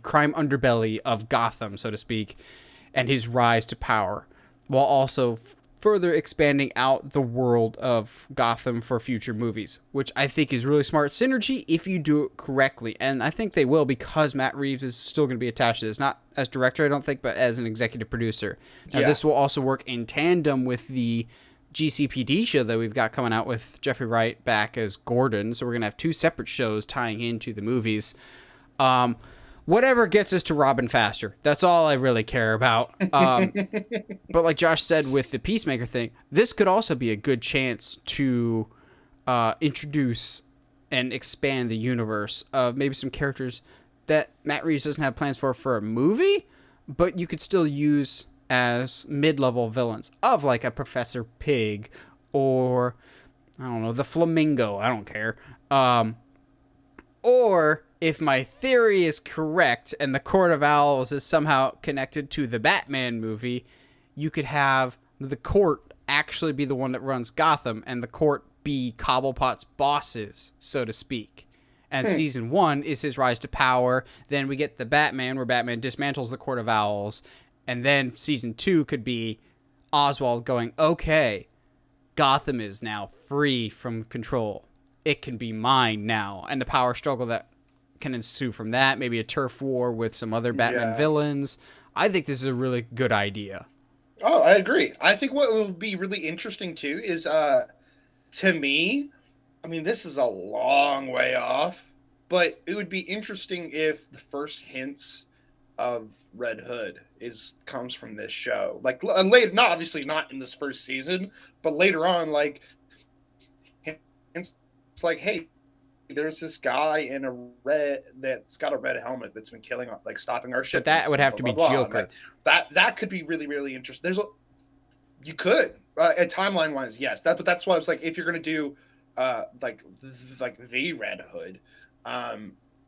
crime underbelly of Gotham, so to speak, and his rise to power, while also further expanding out the world of Gotham for future movies, which I think is really smart synergy if you do it correctly. And I think they will, because Matt Reeves is still going to be attached to this, not as director, I don't think, but as an executive producer. Now, this will also work in tandem with the GCPD show that we've got coming out with Jeffrey Wright back as Gordon. So we're going to have 2 separate shows tying into the movies. Whatever gets us to Robin faster. That's all I really care about. But like Josh said with the Peacemaker thing, this could also be a good chance to introduce and expand the universe of maybe some characters that Matt Reeves doesn't have plans for a movie, but you could still use as mid-level villains of like a Professor Pig or, I don't know, the Flamingo. I don't care. Or if my theory is correct and the Court of Owls is somehow connected to the Batman movie, you could have the court actually be the one that runs Gotham and the court be Cobblepot's bosses, so to speak. And season 1 is his rise to power. Then we get the Batman, where Batman dismantles the Court of Owls. And then season 2 could be Oswald going, okay, Gotham is now free from control. It can be mine now. And the power struggle that can ensue from that, maybe a turf war with some other Batman villains. I think this is a really good idea. Oh, I agree. I think what will be really interesting too is, to me, I mean, this is a long way off, but it would be interesting if the first hints of Red Hood comes from this show. Like later, not obviously not in this first season, but later on, like it's like, hey, there's this guy in a red that's got a red helmet that's been killing, like stopping our ship. But that would have to be Joker. Like, that could be really, really interesting. You could, timeline wise, yes. But that's why I was like, if you're gonna do like the Red Hood,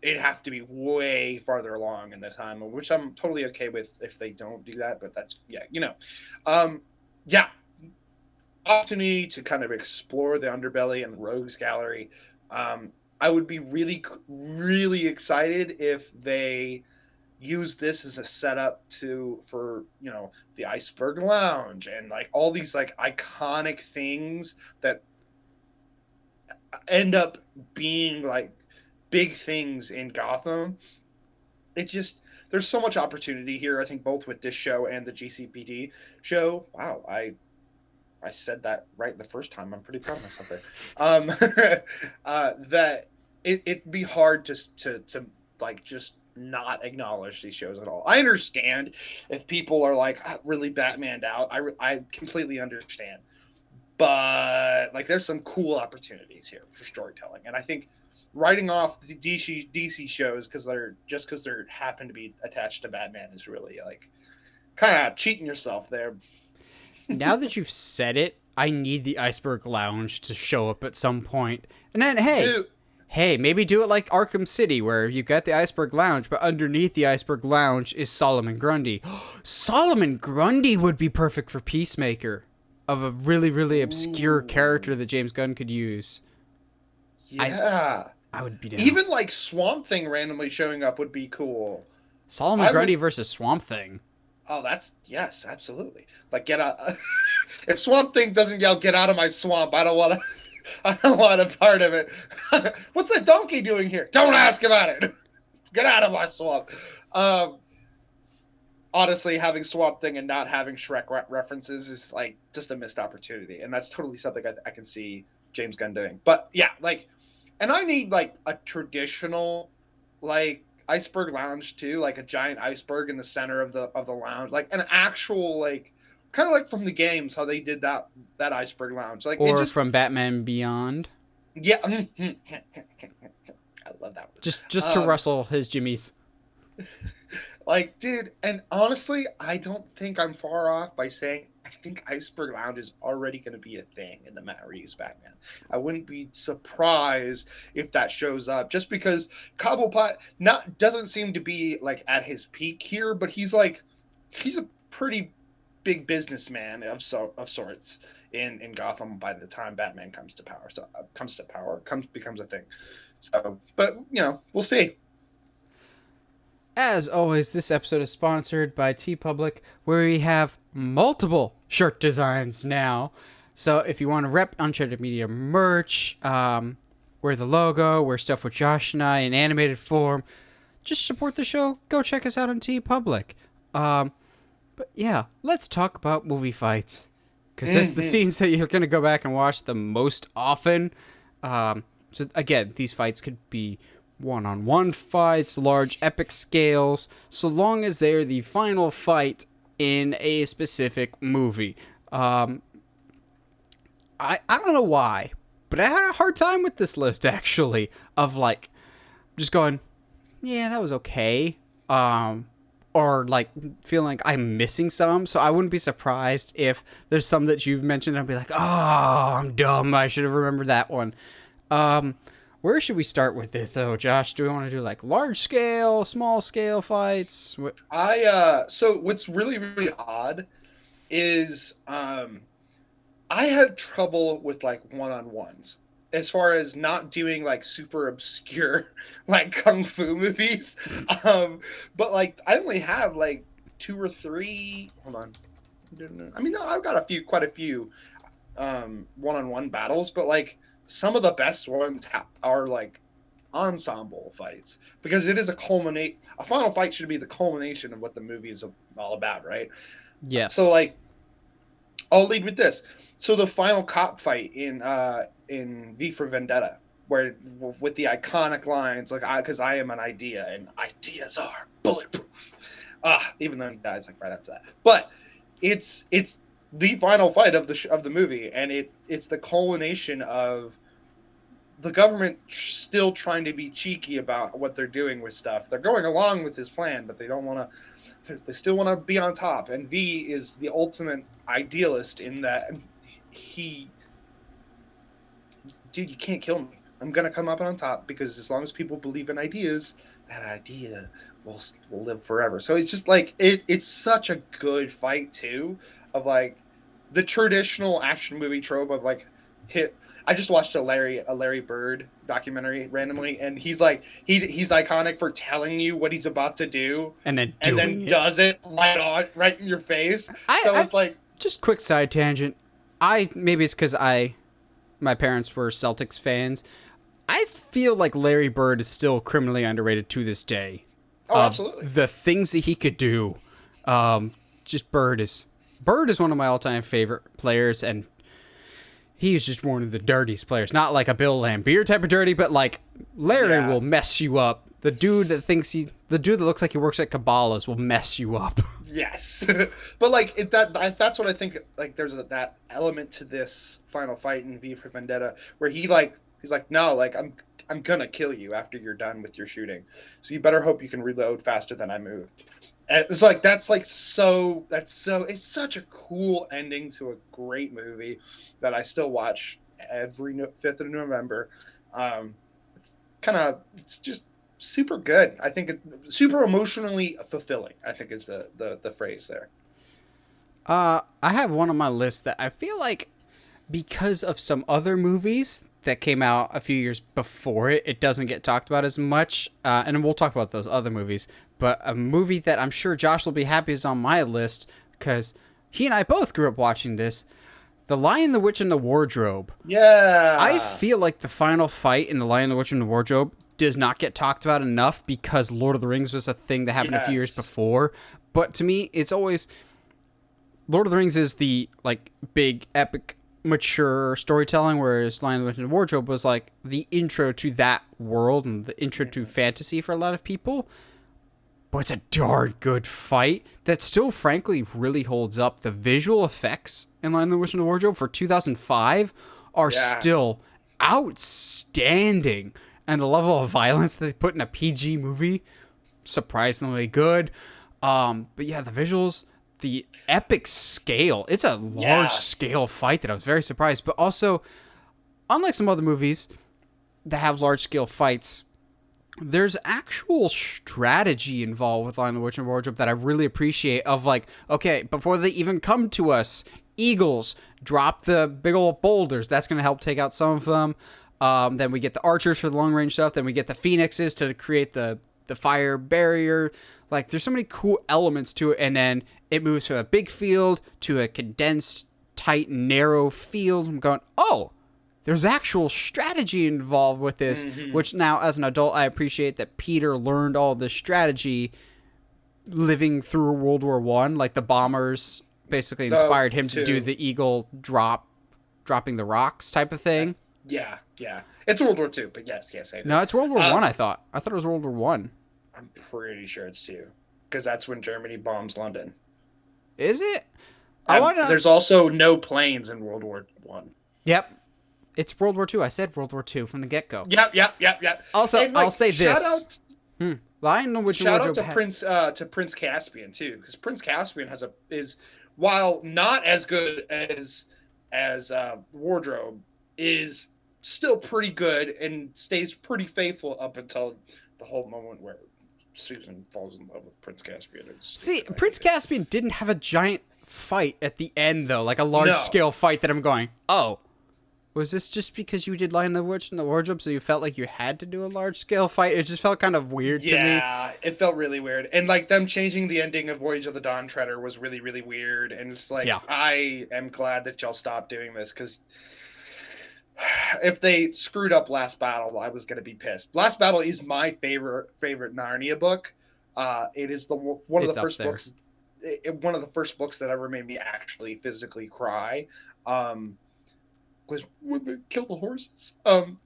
it'd have to be way farther along in the time, which I'm totally okay with if they don't do that. But that's opportunity to kind of explore the underbelly and the rogues gallery. I would be really, really excited if they use this as a setup for the Iceberg Lounge and like all these like iconic things that end up being like big things in Gotham. There's so much opportunity here, I think, both with this show and the GCPD show. Wow, I said that right the first time. I'm pretty proud of myself there. That it'd be hard to like just not acknowledge these shows at all. I understand if people are like really Batmaned out. I completely understand. But like, there's some cool opportunities here for storytelling, and I think writing off the DC shows because they happen to be attached to Batman is really like kind of cheating yourself there. Now that you've said it, I need the Iceberg Lounge to show up at some point. And then, hey, maybe do it like Arkham City, where you've got the Iceberg Lounge, but underneath the Iceberg Lounge is Solomon Grundy. Solomon Grundy would be perfect for Peacemaker, of a really, really obscure character that James Gunn could use. Yeah. I would be down. Even like Swamp Thing randomly showing up would be cool. Solomon Grundy versus Swamp Thing. Oh, yes, absolutely. Like, get out. If Swamp Thing doesn't yell, "Get out of my swamp," I don't want a part of it. What's the donkey doing here? Don't ask about it. Get out of my swamp. Honestly, having Swamp Thing and not having Shrek references is like just a missed opportunity. And that's totally something I can see James Gunn doing. But yeah, like, and I need like a traditional, like, Iceberg Lounge too, like a giant iceberg in the center of the lounge, like an actual, like, kind of like from the games how they did that Iceberg Lounge, like, or from Batman Beyond. Yeah, I love that one. Just to rustle his jimmies. Like, dude, and honestly, I don't think I'm far off by saying I think Iceberg Lounge is already going to be a thing in the Matt Reeves Batman. I wouldn't be surprised if that shows up, just because Cobblepot doesn't seem to be like at his peak here, but he's a pretty big businessman of sorts in Gotham by the time Batman comes to power. So becomes a thing. So, but we'll see. As always, this episode is sponsored by TeePublic, where we have multiple shirt designs now. So if you want to rep Uncharted Media merch, wear the logo, wear stuff with Josh and I in animated form, just support the show, go check us out on TeePublic. But yeah, let's talk about movie fights. Because that's the scenes that you're going to go back and watch the most often. So again, these fights could be one-on-one fights, large epic scales, so long as they're the final fight in a specific movie. I don't know why, but I had a hard time with this list, actually, of, like, just going, yeah, that was okay, or, like, feeling like I'm missing some, so I wouldn't be surprised if there's some that you've mentioned, and I'd be like, oh, I'm dumb, I should have remembered that one. Where should we start with this, though, Josh? Do we want to do, like, large-scale, small-scale fights? So what's really, really odd is, I had trouble with, like, one-on-ones. As far as not doing, like, super obscure, like, kung fu movies. But, like, I only have, like, 2 or 3... Hold on. I mean, no, I've got quite a few one-on-one battles, but, like, some of the best ones are like ensemble fights, because it is a final fight should be the culmination of what the movie is all about, right? Yes. So, like, I'll lead with this. So the final cop fight in V for Vendetta, where with the iconic lines like, because I am an idea and ideas are bulletproof. Even though he dies like right after that. But it's the final fight of the movie, and it's the culmination of the government still trying to be cheeky about what they're doing with stuff. They're going along with his plan, but they don't want to. They still want to be on top. And V is the ultimate idealist in that dude, you can't kill me. I'm gonna come up on top, because as long as people believe in ideas, that idea will live forever. So it's just like it's such a good fight too, of like the traditional action movie trope of like I just watched a Larry Bird documentary randomly, and he's like he's iconic for telling you what he's about to do and then does it right in your face. It's like, just quick side tangent. Maybe it's because my parents were Celtics fans. I feel like Larry Bird is still criminally underrated to this day. Oh, absolutely. The things that he could do. Just Bird is one of my all-time favorite players, and he is just one of the dirtiest players. Not like a Bill Laimbeer type of dirty, but like Larry will mess you up. The dude that looks like he works at Cabela's will mess you up. Yes. But like that's what I think. Like, there's that element to this final fight in V for Vendetta where he's like, no, like I'm gonna kill you after you're done with your shooting. So you better hope you can reload faster than I moved. And it's like it's such a cool ending to a great movie that I still watch every 5th of November. It's just super good. I think super emotionally fulfilling, I think is the phrase there. I have one on my list that I feel like, because of some other movies that came out a few years before it doesn't get talked about as much. And we'll talk about those other movies. But a movie that I'm sure Josh will be happy is on my list, because he and I both grew up watching this. The Lion, the Witch, and the Wardrobe. Yeah. I feel like the final fight in The Lion, the Witch, and the Wardrobe does not get talked about enough, because Lord of the Rings was a thing that happened a few years before. But to me, it's always... Lord of the Rings is the, like, big, epic, mature storytelling, whereas Lion, the Witch, and the Wardrobe was, like, the intro to that world and the intro to fantasy for a lot of people. But it's a darn good fight that still, frankly, really holds up. The visual effects in Lion, the Witch, and the Wardrobe for 2005 are still outstanding. And the level of violence that they put in a PG movie, surprisingly good. But yeah, the visuals, the epic scale. It's a large scale fight that I was very surprised. But also, unlike some other movies that have large scale fights, there's actual strategy involved with Lion, the Witch, and Wardrobe that I really appreciate. Of like, okay, before they even come to us, eagles drop the big old boulders. That's going to help take out some of them. Then we get the archers for the long range stuff. Then we get the phoenixes to create the the fire barrier. Like, there's so many cool elements to it, and then it moves from a big field to a condensed, tight, narrow field. I'm going, oh, there's actual strategy involved with this, which now, as an adult, I appreciate that Peter learned all this strategy living through World War One. Like, the bombers basically inspired him to do the eagle dropping the rocks type of thing. Yeah. It's World War II, but yes. No, it's World War One. I thought it was World War One. I'm pretty sure it's 2, because that's when Germany bombs London. Is it? There's also no planes in World War One. Yep. It's World War II. I said World War II from the get-go. Yep. Also, and, like, I'll say shout this. Shout out to Prince Caspian too, because Prince Caspian is while not as good as Wardrobe, is still pretty good and stays pretty faithful up until the whole moment where Susan falls in love with Prince Caspian. See, Prince Caspian didn't have a giant fight at the end, though, like a large-scale fight that I'm going, oh, was this just because you did Lion the Witch and the Wardrobe, so you felt like you had to do a large-scale fight? It just felt kind of weird to me. Yeah, it felt really weird. And, like, them changing the ending of Voyage of the Dawn Treader was really, really weird. And it's like, I am glad that y'all stopped doing this, because if they screwed up Last Battle, I was going to be pissed. Last Battle is my favorite Narnia book. It is one of the first books that ever made me actually physically cry. Was when they kill the horses. Lion,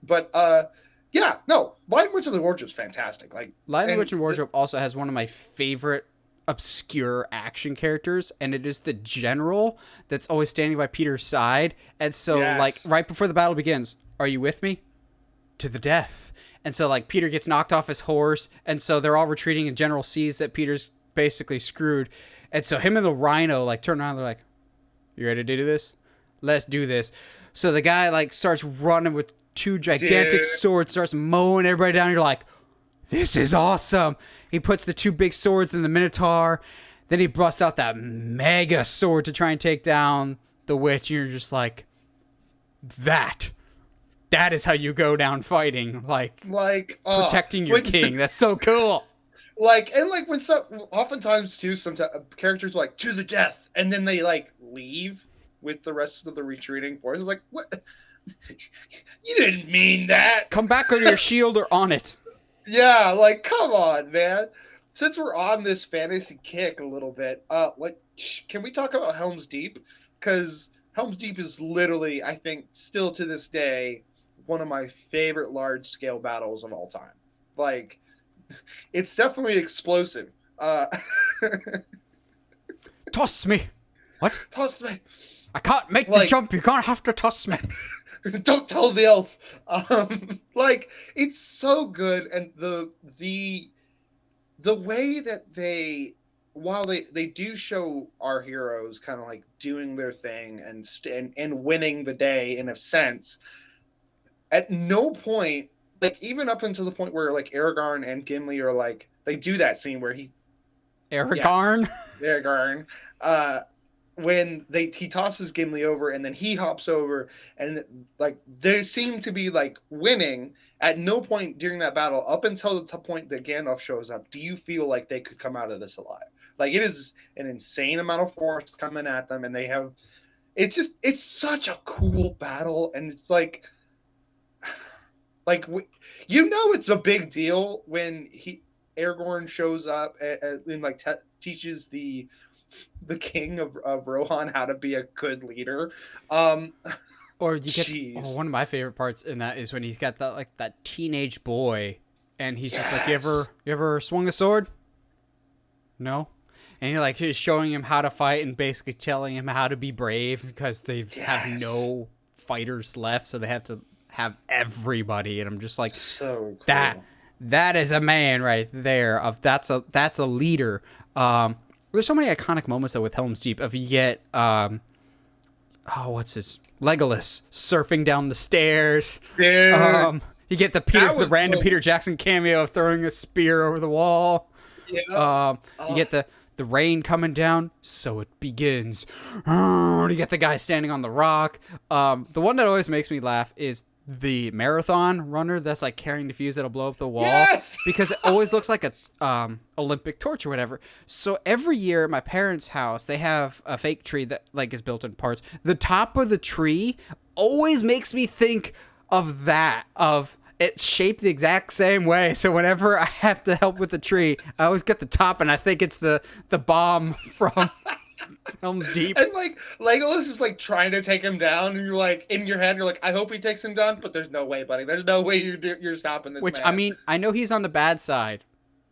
Witch of the Wardrobe is fantastic. Like, Lion, Witch, and Wardrobe also has one of my favorite obscure action characters, and it is the general that's always standing by Peter's side. And so, like, right before the battle begins, are you with me? To the death. And so, like, Peter gets knocked off his horse, and so they're all retreating, and General sees that Peter's basically screwed. And so him and the Rhino, like, turn around, they're like, you ready to do this? Let's do this. So the guy, like, starts running with 2 gigantic swords, starts mowing everybody down. You're like, this is awesome. He puts the 2 big swords in the Minotaur. Then he busts out that mega sword to try and take down the witch. And you're just like, that is how you go down fighting. Like protecting your king. That's so cool. Oftentimes too, sometimes characters are like, to the death. And then they, like, leave with the rest of the retreating forces. Like, what? You didn't mean that. Come back on your shield or on it. Yeah, like, come on, man. Since we're on this fantasy kick a little bit, can we talk about Helms Deep? Because Helms Deep is literally, I think, still to this day, one of my favorite large-scale battles of all time. Like, it's definitely explosive. Toss me. What? Toss me. I can't make the jump. You're gonna have to toss me. Don't tell the elf. It's so good, and the way that while they do show our heroes kind of like doing their thing and winning the day in a sense, at no point, like, even up until the point where, like, Aragorn and Gimli are like, they do that scene where Aragorn, when he tosses Gimli over and then he hops over, and, like, they seem to be, like, winning. At no point during that battle, up until the point that Gandalf shows up, do you feel like they could come out of this alive. Like, it is an insane amount of force coming at them, and it's such a cool battle, and it's like it's a big deal when Aragorn shows up and like teaches the king of Rohan how to be a good leader. Or you get one of my favorite parts in that is when he's got that teenage boy, and he's just like, you ever swung a sword? No. And you're like, he's showing him how to fight and basically telling him how to be brave, because they have no fighters left, so they have to have everybody. And I'm just like, so cool. That is a man right there. That's a leader. There's so many iconic moments though with Helm's Deep. If you get what's his Legolas surfing down the stairs. Dude. You get the random Peter Jackson cameo of throwing a spear over the wall. Yeah. You get the rain coming down, so it begins. You get the guy standing on the rock. The one that always makes me laugh is the marathon runner that's like carrying the fuse that'll blow up the wall. Yes! Because it always looks like a Olympic torch or whatever. So every year at my parents' house, they have a fake tree that like is built in parts. The top of the tree always makes me think of that, of it's shaped the exact same way. So whenever I have to help with the tree, I always get the top, and I think it's the bomb from Helms Deep. And like Legolas is like trying to take him down, and you're like in your head, you're like, I hope he takes him down, but there's no way, buddy. There's no way you're stopping this. Which man. I mean, I know he's on the bad side,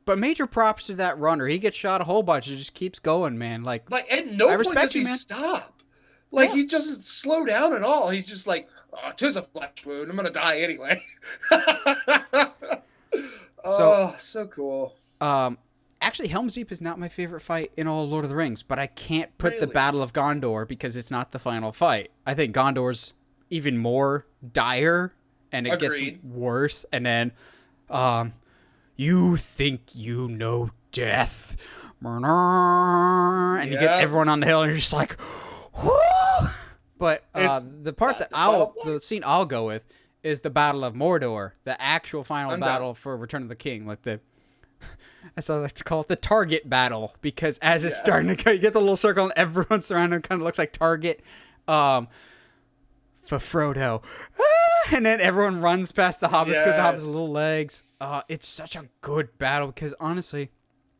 but major props to that runner. He gets shot a whole bunch. It just keeps going, man. Like at no I point does he man. stop. Like he doesn't slow down at all. He's just like, oh, 'tis a flesh wound. I'm gonna die anyway. So cool. Actually, Helm's Deep is not my favorite fight in all of Lord of the Rings, but I can't put the Battle of Gondor because it's not the final fight. I think Gondor's even more dire, and it gets worse. And then, you think you know death, and you get everyone on the hill, and you're just like, whoo! But the part the scene I'll go with is the Battle of Mordor, the actual final battle for Return of the King, like the. So let's call it the target battle, because as it's starting to go, you get the little circle and everyone surrounding him kind of looks like target for Frodo. And then everyone runs past the hobbits because the hobbits have little legs. It's such a good battle because honestly,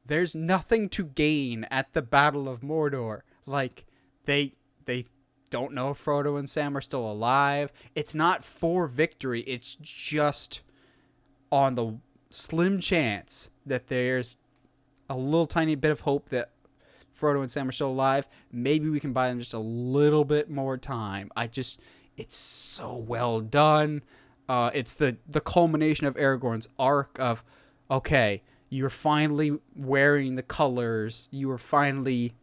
there's nothing to gain at the Battle of Mordor. Like they don't know if Frodo and Sam are still alive. It's not for victory. It's just on the slim chance that there's a little tiny bit of hope that Frodo and Sam are still alive. Maybe we can buy them just a little bit more time. It's so well done. It's the culmination of Aragorn's arc of, okay, you're finally wearing the colors. You are finally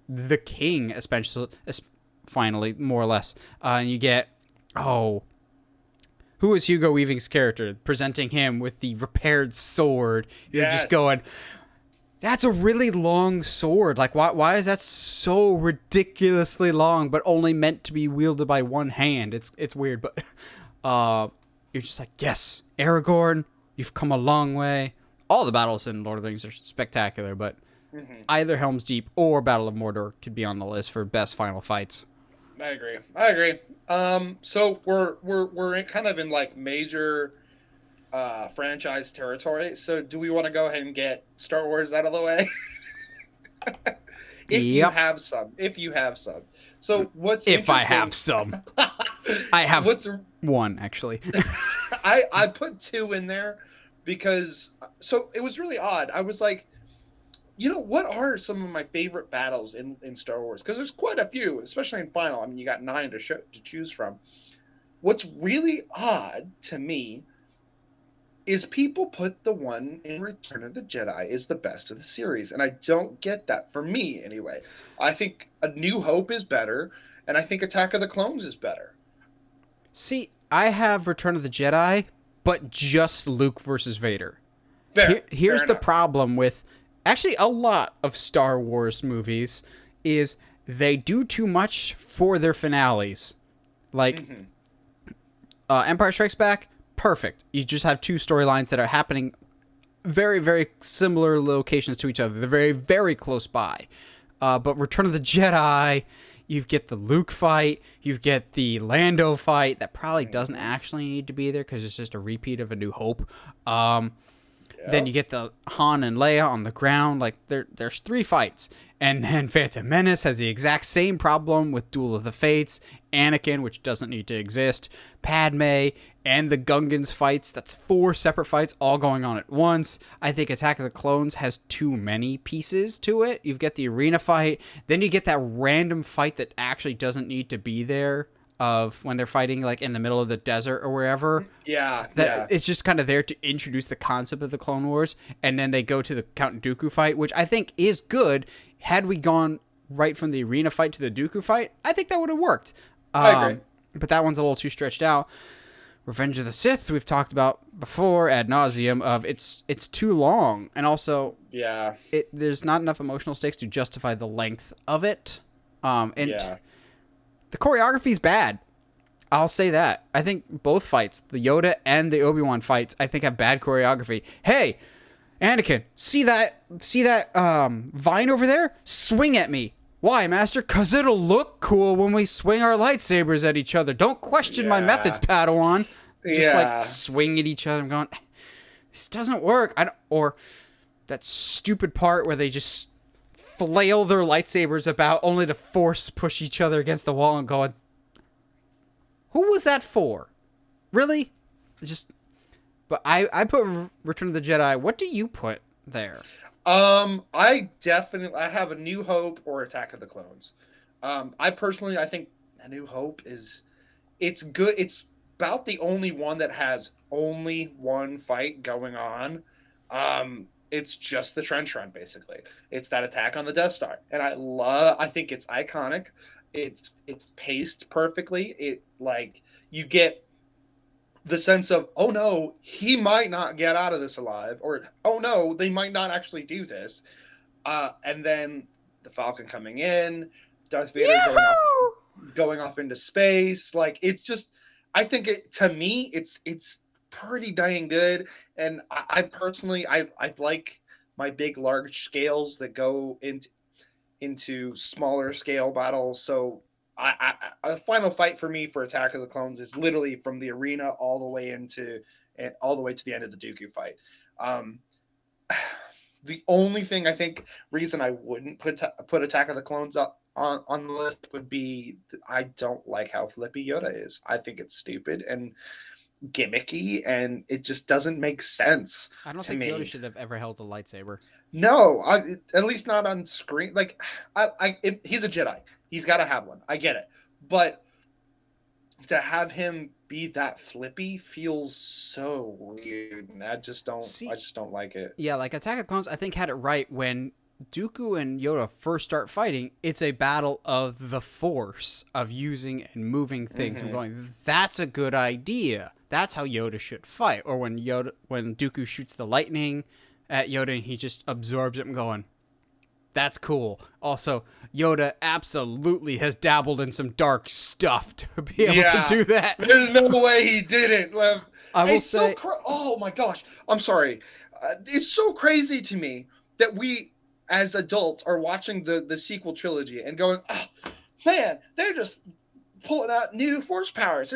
the king, especially, finally, more or less. And you get, who is Hugo Weaving's character? Presenting him with the repaired sword. You're just going, that's a really long sword. Like, why is that so ridiculously long, but only meant to be wielded by one hand? It's weird, but you're just like, yes, Aragorn, you've come a long way. All the battles in Lord of the Rings are spectacular, but either Helm's Deep or Battle of Mordor could be on the list for best final fights. I agree. So we're kind of in like major franchise territory. So do we want to go ahead and get Star Wars out of the way? If you have some. So what's if I have some? I have one actually. I put two in there because it was really odd. I was like, what are some of my favorite battles in Star Wars? Because there's quite a few, especially in Final. I mean, you got 9 to choose from. What's really odd to me is people put the one in Return of the Jedi is the best of the series, and I don't get that, for me anyway. I think A New Hope is better, and I think Attack of the Clones is better. See, I have Return of the Jedi, but just Luke versus Vader. Here's the problem with actually a lot of Star Wars movies is they do too much for their finales. Like Empire Strikes Back, perfect. You just have two storylines that are happening very, very similar locations to each other. They're very, very close by. But Return of the Jedi, you get the Luke fight, you get the Lando fight that probably doesn't actually need to be there because it's just a repeat of A New Hope. Then you get the Han and Leia on the ground. Like there's 3 fights. And then Phantom Menace has the exact same problem with Duel of the Fates, Anakin, which doesn't need to exist, Padme, and the Gungans fights. That's 4 separate fights all going on at once. I think Attack of the Clones has too many pieces to it. You get the arena fight, then you get that random fight that actually doesn't need to be there, of when they're fighting like in the middle of the desert or wherever. It's just kind of there to introduce the concept of the Clone Wars, and then they go to the Count Dooku fight, which I think is good. Had we gone right from the arena fight to the Dooku fight, I think that would have worked. I agree. But that one's a little too stretched out. Revenge of the Sith, we've talked about before ad nauseum, of it's too long, and also there's not enough emotional stakes to justify the length of it. The choreography's bad. I'll say that. I think both fights, the Yoda and the Obi-Wan fights, I think have bad choreography. Hey, Anakin, see that vine over there? Swing at me. Why, Master? 'Cause it'll look cool when we swing our lightsabers at each other. Don't question my methods, Padawan. Just like swing at each other. I'm going, this doesn't work. Or that stupid part where they just flail their lightsabers about only to force push each other against the wall and going, who was that for? Really? But I put Return of the Jedi. What do you put there? I have A New Hope or Attack of the Clones. I think A New Hope it's good. It's about the only one that has only one fight going on. It's just the trench run, basically. It's that attack on the Death Star, and I think it's iconic. It's paced perfectly. You get the sense of, oh no, he might not get out of this alive, or oh no, they might not actually do this. And then the Falcon coming in, Darth Vader going off into space. Like, it's just, I think to me, it's pretty dang good. And I personally like my big, large scales that go into smaller scale battles. So a final fight for me for Attack of the Clones is literally from the arena all the way to the end of the Dooku fight. The only thing reason I wouldn't put Attack of the Clones up on the list would be, I don't like how flippy Yoda is. I think it's stupid and gimmicky, and it just doesn't make sense. I don't think Yoda should have ever held a lightsaber. No, at least not on screen. Like, he's a Jedi. He's got to have one. I get it. But to have him be that flippy feels so weird. And I just don't like it. Yeah, like Attack of the Clones, I think, had it right when Dooku and Yoda first start fighting. It's a battle of the Force, of using and moving things. I'm going, that's a good idea. That's how Yoda should fight. Or when Dooku shoots the lightning at Yoda and he just absorbs it, I'm going, that's cool. Also, Yoda absolutely has dabbled in some dark stuff to be able to do that. There's no way he didn't. I will say, oh my gosh, I'm sorry. It's so crazy to me that we, as adults, are watching the sequel trilogy and going, oh, man, they're just pulling out new force powers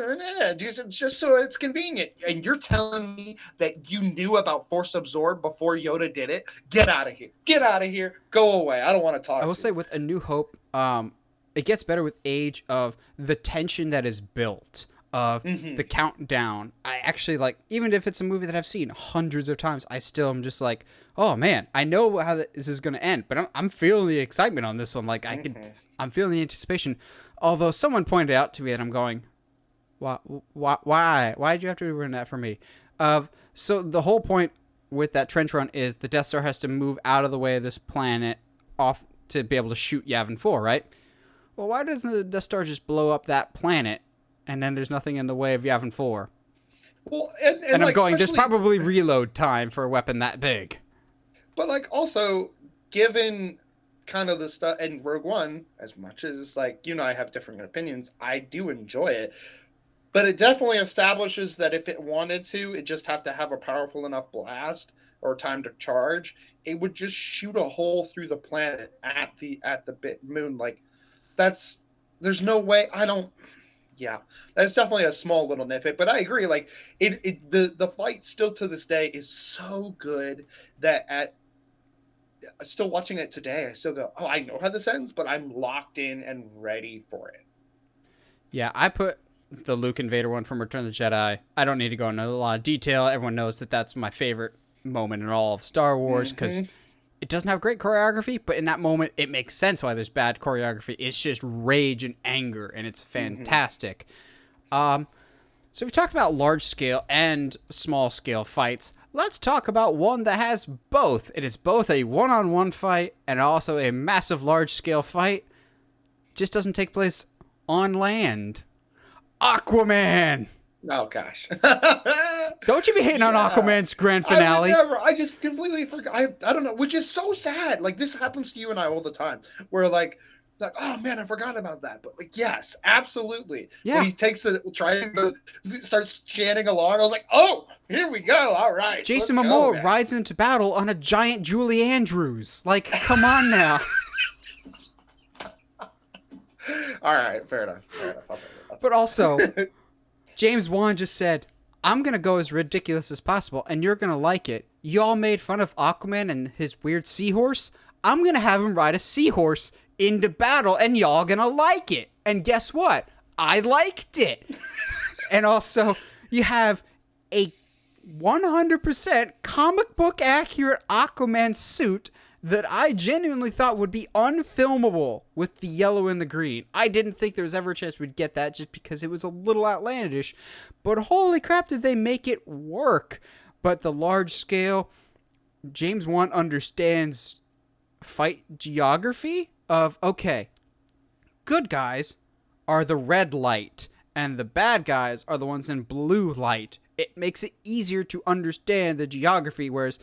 just so it's convenient. And you're telling me that you knew about Force Absorb before Yoda did it? Get out of here. Get out of here. Go away. I don't want to talk. I will say with A New Hope, it gets better with age of the tension that is built, of the countdown. I actually like, even if it's a movie that I've seen hundreds of times, I still am just like, oh man, I know how this is going to end, but I'm feeling the excitement on this one. Like, I'm feeling the anticipation. Although someone pointed out to me that I'm going, why did you have to ruin that for me? So the whole point with that trench run is the Death Star has to move out of the way of this planet off to be able to shoot Yavin 4, right? Well, why doesn't the Death Star just blow up that planet and then there's nothing in the way of Yavin 4? Well, and I'm going, there's probably reload time for a weapon that big. But like, also, given kind of the stuff in Rogue One, as much as like you and I have different opinions, I do enjoy it. But it definitely establishes that if it wanted to, it just have to have a powerful enough blast or time to charge. It would just shoot a hole through the planet at the moon. Like, there's no way. Yeah, that's definitely a small little nitpick, but I agree. Like, the fight still to this day is so good that still watching it today, I still go, oh, I know how this ends, but I'm locked in and ready for it. Yeah, I put the Luke and Vader one from Return of the Jedi. I don't need to go into a lot of detail. Everyone knows that that's my favorite moment in all of Star Wars, because it doesn't have great choreography, but in that moment, it makes sense why there's bad choreography. It's just rage and anger, and it's fantastic. So we've talked about large-scale and small-scale fights. Let's talk about one that has both. It is both a one-on-one fight and also a massive large-scale fight. Just doesn't take place on land. Aquaman! Oh, gosh. Don't you be hating on Aquaman's grand finale. I just completely forgot. I don't know, which is so sad. Like, this happens to you and I all the time. Where, like, like, oh man, I forgot about that. But like, yes, absolutely. Yeah. When he takes the triangle, starts chanting along, I was like, oh, here we go. All right. Jason let's Momoa go, rides into battle on a giant Julie Andrews. Like, come on now. All right, fair enough. I'll take it. But also, James Wan just said, I'm going to go as ridiculous as possible, and you're going to like it. Y'all made fun of Aquaman and his weird seahorse. I'm going to have him ride a seahorse into battle, and y'all going to like it. And guess what? I liked it. And also, you have a 100% comic book accurate Aquaman suit that I genuinely thought would be unfilmable with the yellow and the green. I didn't think there was ever a chance we'd get that just because it was a little outlandish. But holy crap, did they make it work. But the large scale, James Wan understands fight geography of, okay, good guys are the red light and the bad guys are the ones in blue light. It makes it easier to understand the geography, whereas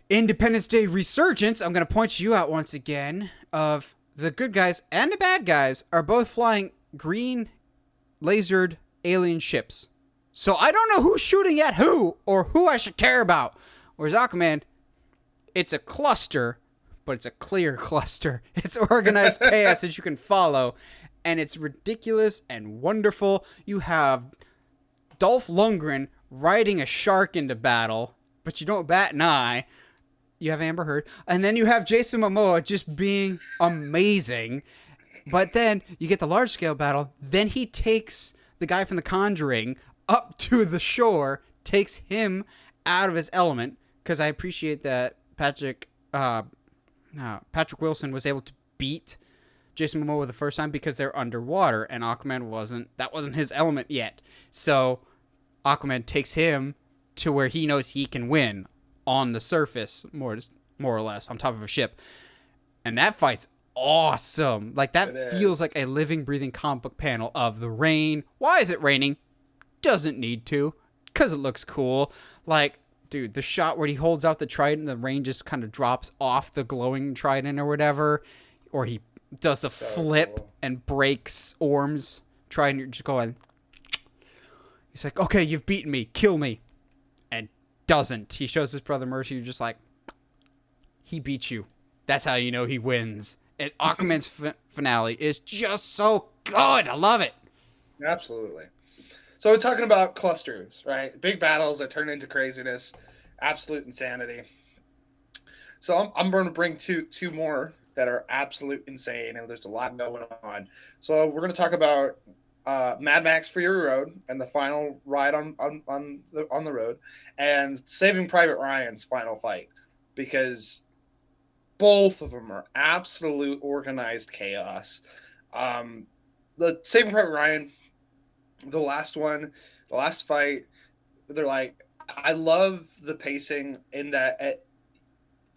Independence Day Resurgence, I'm going to point you out once again, of the good guys and the bad guys are both flying green lasered alien ships. So I don't know who's shooting at who or who I should care about. Whereas Aquaman, it's a cluster, but it's a clear cluster. It's organized chaos that you can follow, and it's ridiculous and wonderful. You have Dolph Lundgren riding a shark into battle, but you don't bat an eye. You have Amber Heard. And then you have Jason Momoa just being amazing. But then you get the large-scale battle. Then he takes the guy from The Conjuring up to the shore, takes him out of his element, because I appreciate that Patrick Wilson was able to beat Jason Momoa the first time because they're underwater, and Aquaman wasn't his element yet. So Aquaman takes him to where he knows he can win on the surface, more or less, on top of a ship. And that fight's awesome. Like, that feels like a living, breathing comic book panel of the rain. Why is it raining? Doesn't need to, because it looks cool. Like, dude, the shot where he holds out the trident and the rain just kind of drops off the glowing trident or whatever, or he does the flip and breaks Orm's trident, you're just going, he's like, okay, you've beaten me, kill me. And doesn't. He shows his brother mercy, you're just like, he beat you. That's how you know he wins. And Aquaman's finale is just so good. I love it. Absolutely. So we're talking about clusters, right? Big battles that turn into craziness, absolute insanity. So I'm going to bring two more that are absolute insane, and there's a lot going on. So we're going to talk about Mad Max Fury Road and the final ride on the road, and Saving Private Ryan's final fight, because both of them are absolute organized chaos. The Saving Private Ryan, the last fight, they're like, I love the pacing in that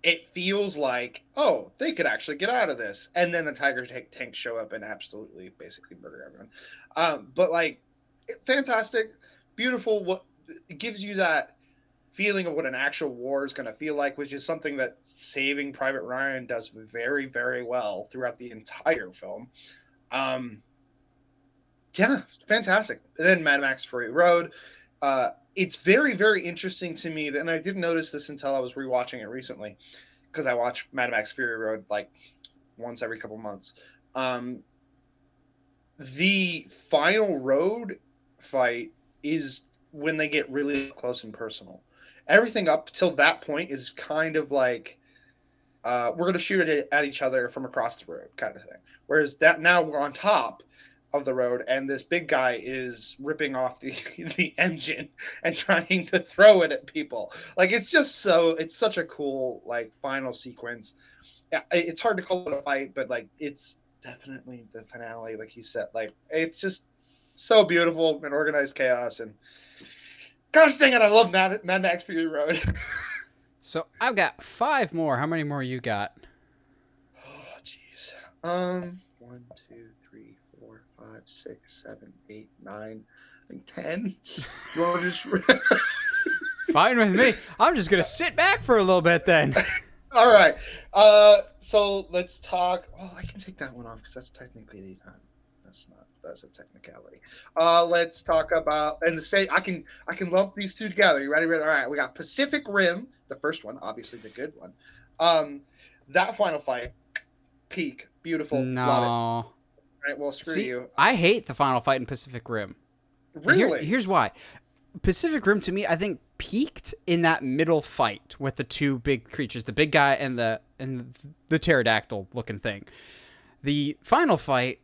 it feels like, oh, they could actually get out of this. And then the Tiger tanks show up and absolutely basically murder everyone. But like, fantastic, beautiful. It gives you that feeling of what an actual war is going to feel like, which is something that Saving Private Ryan does very, very well throughout the entire film. Yeah, fantastic. And then Mad Max Fury Road. It's very, very interesting to me, and I didn't notice this until I was rewatching it recently, because I watch Mad Max Fury Road like once every couple months. The final road fight is when they get really close and personal. Everything up till that point is kind of like, we're going to shoot it at each other from across the road kind of thing. Whereas that now we're on top of the road, and this big guy is ripping off the engine and trying to throw it at people. Like, it's such a cool, like, final sequence. It's hard to call it a fight, but like, it's definitely the finale, like you said. Like, it's just so beautiful and organized chaos, and gosh dang it, I love Mad Max Fury Road. So I've got 5 more. How many more you got? Oh jeez. 1, 2, 3, 4, 5, 6, 7, 8, 9, I think 10. You want to just Fine with me. I'm just gonna sit back for a little bit then. All right. So let's talk. Well, I can take that one off because that's technically that's not that's a technicality. Let's talk about and the say I can lump these two together. You ready? All right. We got Pacific Rim, the first one, obviously the good one. That final fight, peak, beautiful, love it. All No. right. Well, screw See, you. I hate the final fight in Pacific Rim. And Really? here's why. Pacific Rim to me, I think, peaked in that middle fight with the two big creatures, the big guy and the pterodactyl looking thing. The final fight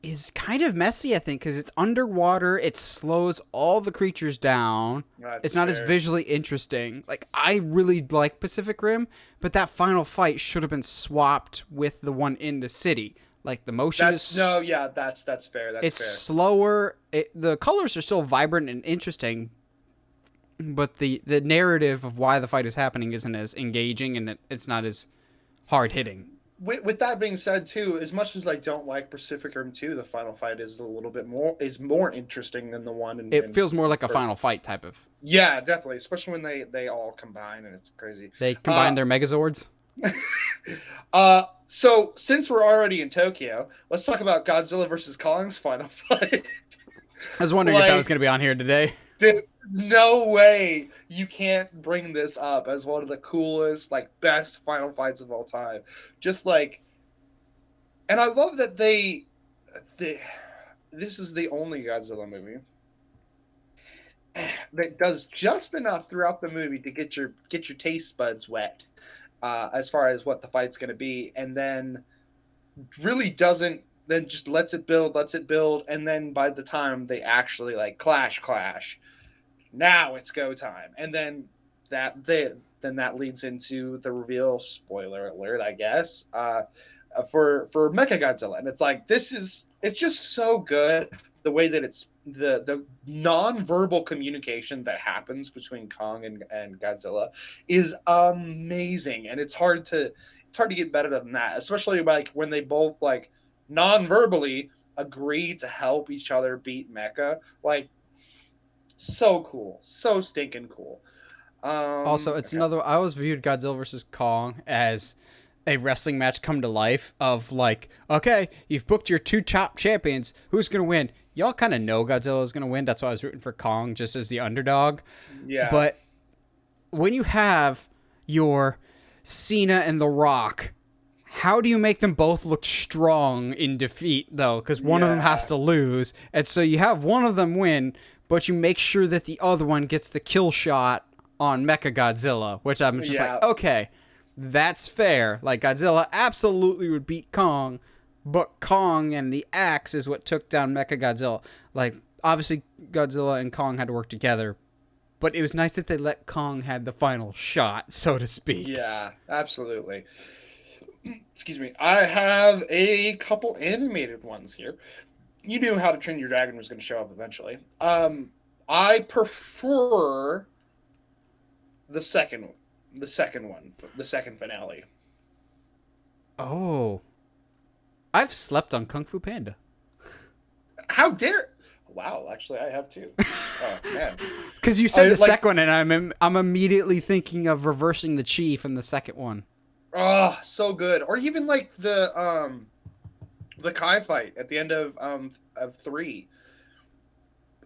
is kind of messy, I think, because it's underwater. It slows all the creatures down. That's It's not as fair. visually interesting. Like, I really like Pacific Rim, but that final fight should have been swapped with the one in the city. Like, the motion That's is no, yeah, that's fair. That's it's fair. slower. The colors are still vibrant and interesting, but the narrative of why the fight is happening isn't as engaging, and it's not as hard hitting. With that being said, too, as much as I don't like Pacific Rim 2, the final fight is a little bit more interesting than the one. It feels more like a first. final fight type of. Yeah, definitely, especially when they all combine and it's crazy. They combine their Megazords. So since we're already in Tokyo, let's talk about Godzilla versus Kong's final fight. I was wondering if that like- was going to be on here today. Dude, no way you can't bring this up as one of the coolest, like, best final fights of all time. Just like, and I love that this is the only Godzilla movie that does just enough throughout the movie to get your taste buds wet, as far as what the fight's going to be, and then really doesn't. Then just lets it build, and then by the time they actually like clash, now it's go time, and then that leads into the reveal. Spoiler alert, I guess, for Mechagodzilla, and it's like it's just so good the way that it's the non-verbal communication that happens between Kong and Godzilla is amazing, and it's hard to get better than that, especially like when they both like non-verbally agree to help each other beat Mecha. Like, so cool, so stinking cool. Also, it's another. I always viewed Godzilla versus Kong as a wrestling match come to life. Of like, okay, you've booked your two top champions. Who's gonna win? Y'all kind of know Godzilla is gonna win. That's why I was rooting for Kong just as the underdog. Yeah. But when you have your Cena and The Rock, how do you make them both look strong in defeat, though? Because one of them has to lose. And so you have one of them win, but you make sure that the other one gets the kill shot on Mechagodzilla, which I'm just like, okay, that's fair. Like, Godzilla absolutely would beat Kong, but Kong and the axe is what took down Mechagodzilla. Like, obviously, Godzilla and Kong had to work together, but it was nice that they let Kong had the final shot, so to speak. Yeah, absolutely. Excuse me. I have a couple animated ones here. You knew How to Train Your Dragon was going to show up eventually. I prefer the second one, the second finale. Oh. I've slept on Kung Fu Panda. How dare... Wow, actually, I have too. Oh, man. Because you said the second one, and I'm immediately thinking of reversing the chi from the second one. Oh, so good. Or even like the Kai fight at the end of 3,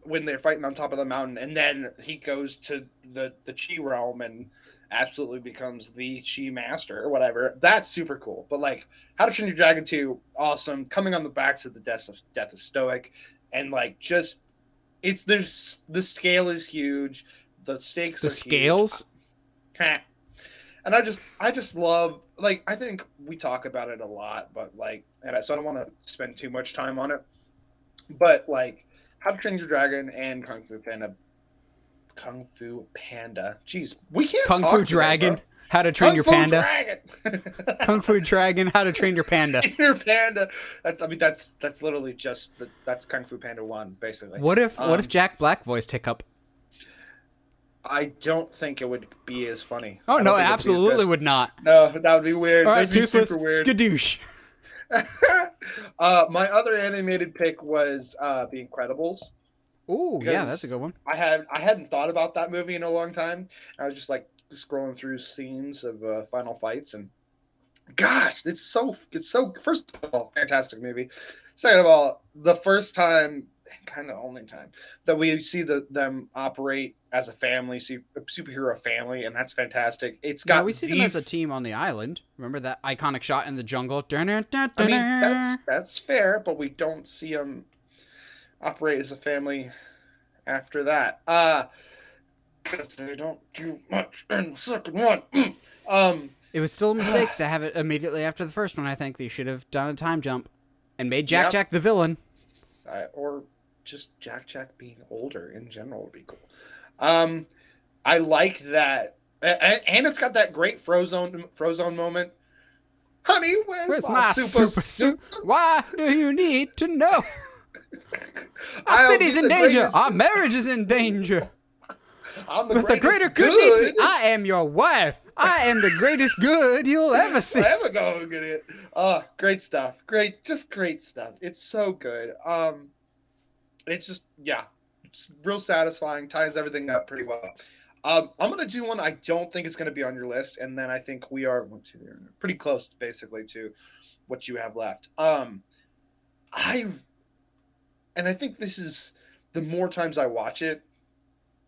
when they're fighting on top of the mountain, and then he goes to the chi realm and absolutely becomes the chi master or whatever. That's super cool. But like How to Train Your Dragon 2, awesome. Coming on the backs of the death of Stoic, and like just the scale is huge. The stakes are huge. Scales? And I just love, like, I think we talk about it a lot, but like, so I don't want to spend too much time on it, but like How to Train Your Dragon and Kung Fu Panda. Jeez, we can't Kung talk Fu today, Dragon, bro. How to Train Your Panda. Dragon. Kung Fu Dragon, How to Train Your Panda. Your Panda. That's literally just that's Kung Fu Panda 1, basically. What if Jack Black voiced Hiccup? I don't think it would be as funny. Oh no, it absolutely would not. No, that would be weird. All right, That'd be Toothless, super weird. skadoosh. My other animated pick was The Incredibles. Ooh, yeah, Because that's a good one. I hadn't thought about that movie in a long time. I was just like, scrolling through scenes of final fights, and gosh, it's so first of all, fantastic movie. Second of all, the first time, kind of only time, that we see them operate as a family, a superhero family, and that's fantastic. It's got we see them as a team on the island. Remember that iconic shot in the jungle? I mean, that's fair, but we don't see them operate as a family after that. Because they don't do much in the second one. It was still a mistake to have it immediately after the first one. I think they should have done a time jump and made Jack the villain. Or just Jack being older in general would be cool. I like that. And it's got that great Frozone moment. Honey, where's my super suit? Why do you need to know? Our city's in danger. Our marriage is in danger. With the greater good needs me, I am your wife. I am the greatest good you'll ever see. Ever go get it. Great stuff. Great stuff. It's so good. It's just, it's real satisfying. Ties everything up pretty well. I'm gonna do one I don't think is gonna be on your list, and then I think we are pretty close, basically, to what you have left. I think this is the more times I watch it,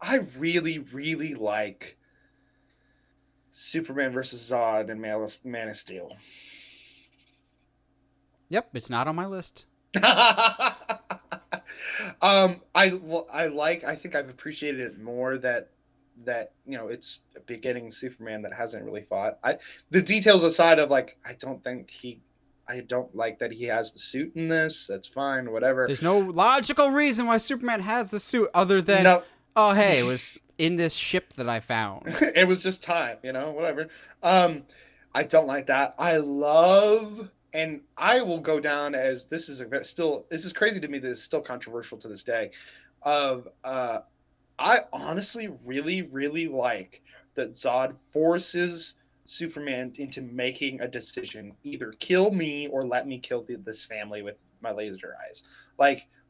I really, really like Superman versus Zod and Man of Steel. Yep, it's not on my list. I think I've appreciated it more that it's a beginning Superman that hasn't really fought. The details aside of I don't like that he has the suit in this. That's fine, whatever. There's no logical reason why Superman has the suit other than oh hey, it was in this ship that I found. It was just time, whatever. I don't like that. I love, and I will go down as this is crazy to me that it's still controversial to this day. I honestly really, really like that Zod forces Superman into making a decision: either kill me or let me kill this family with my laser eyes.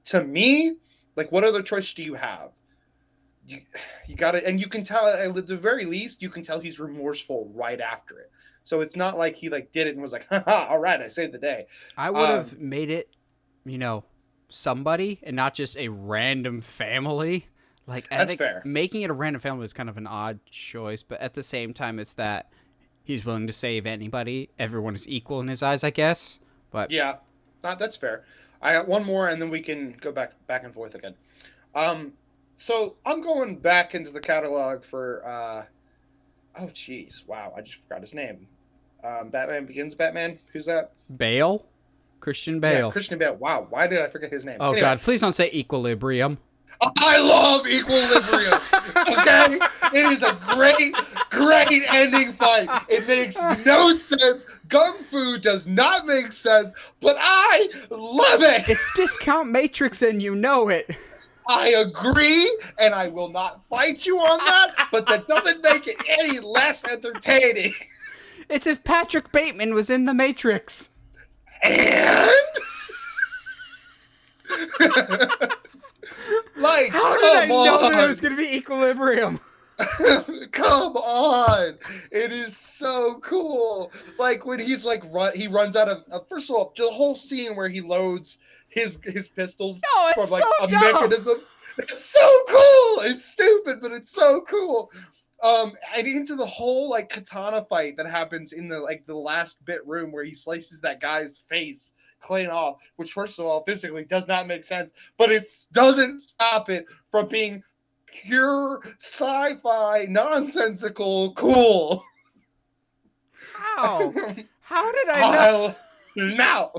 To me, what other choice do you have? You got to, and you can tell at the very least, you can tell he's remorseful right after it. So it's not like he did it and was like, haha, all right, I saved the day. I would have made it, somebody and not just a random family. That's fair. Making it a random family is kind of an odd choice, but at the same time, it's that he's willing to save anybody. Everyone is equal in his eyes, I guess. But yeah, that's fair. I got one more, and then we can go back and forth again. So I'm going back into the catalog for, oh geez, wow, I just forgot his name. Batman Begins Batman. Who's that? Bale? Christian Bale. Yeah, Christian Bale. Wow, why did I forget his name? Oh anyway. God, please don't say Equilibrium. I love Equilibrium. Okay? It is a great ending fight. It makes no sense. Gung Fu does not make sense, but I love it. It's discount Matrix and you know it. I agree, and I will not fight you on that, but that doesn't make it any less entertaining. It's if Patrick Bateman was in the Matrix. And? How did I know that it was going to be Equilibrium? Come on. It is so cool. When he's he runs out of, first of all, the whole scene where he loads his pistols from a dumb mechanism. It's so cool. It's stupid, but it's so cool. And into the whole katana fight that happens in the last bit room where he slices that guy's face clean off, which first of all physically does not make sense, but it doesn't stop it from being pure sci-fi nonsensical cool. How did I know? Now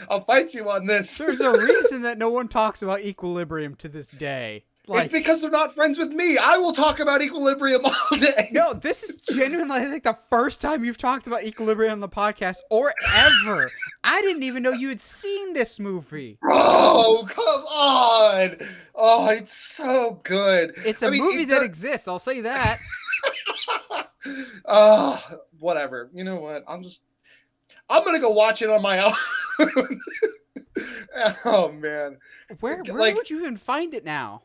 I'll fight you on this. There's a reason that no one talks about Equilibrium to this day. It's because they're not friends with me. I will talk about Equilibrium all day. No, this is genuinely, I think, the first time you've talked about Equilibrium on the podcast, or ever. I didn't even know you had seen this movie. Oh, come on. Oh, it's so good. It's a movie that exists, I'll say that. Whatever. You know what? I'm going to go watch it on my own. Oh, man. Where would you even find it now?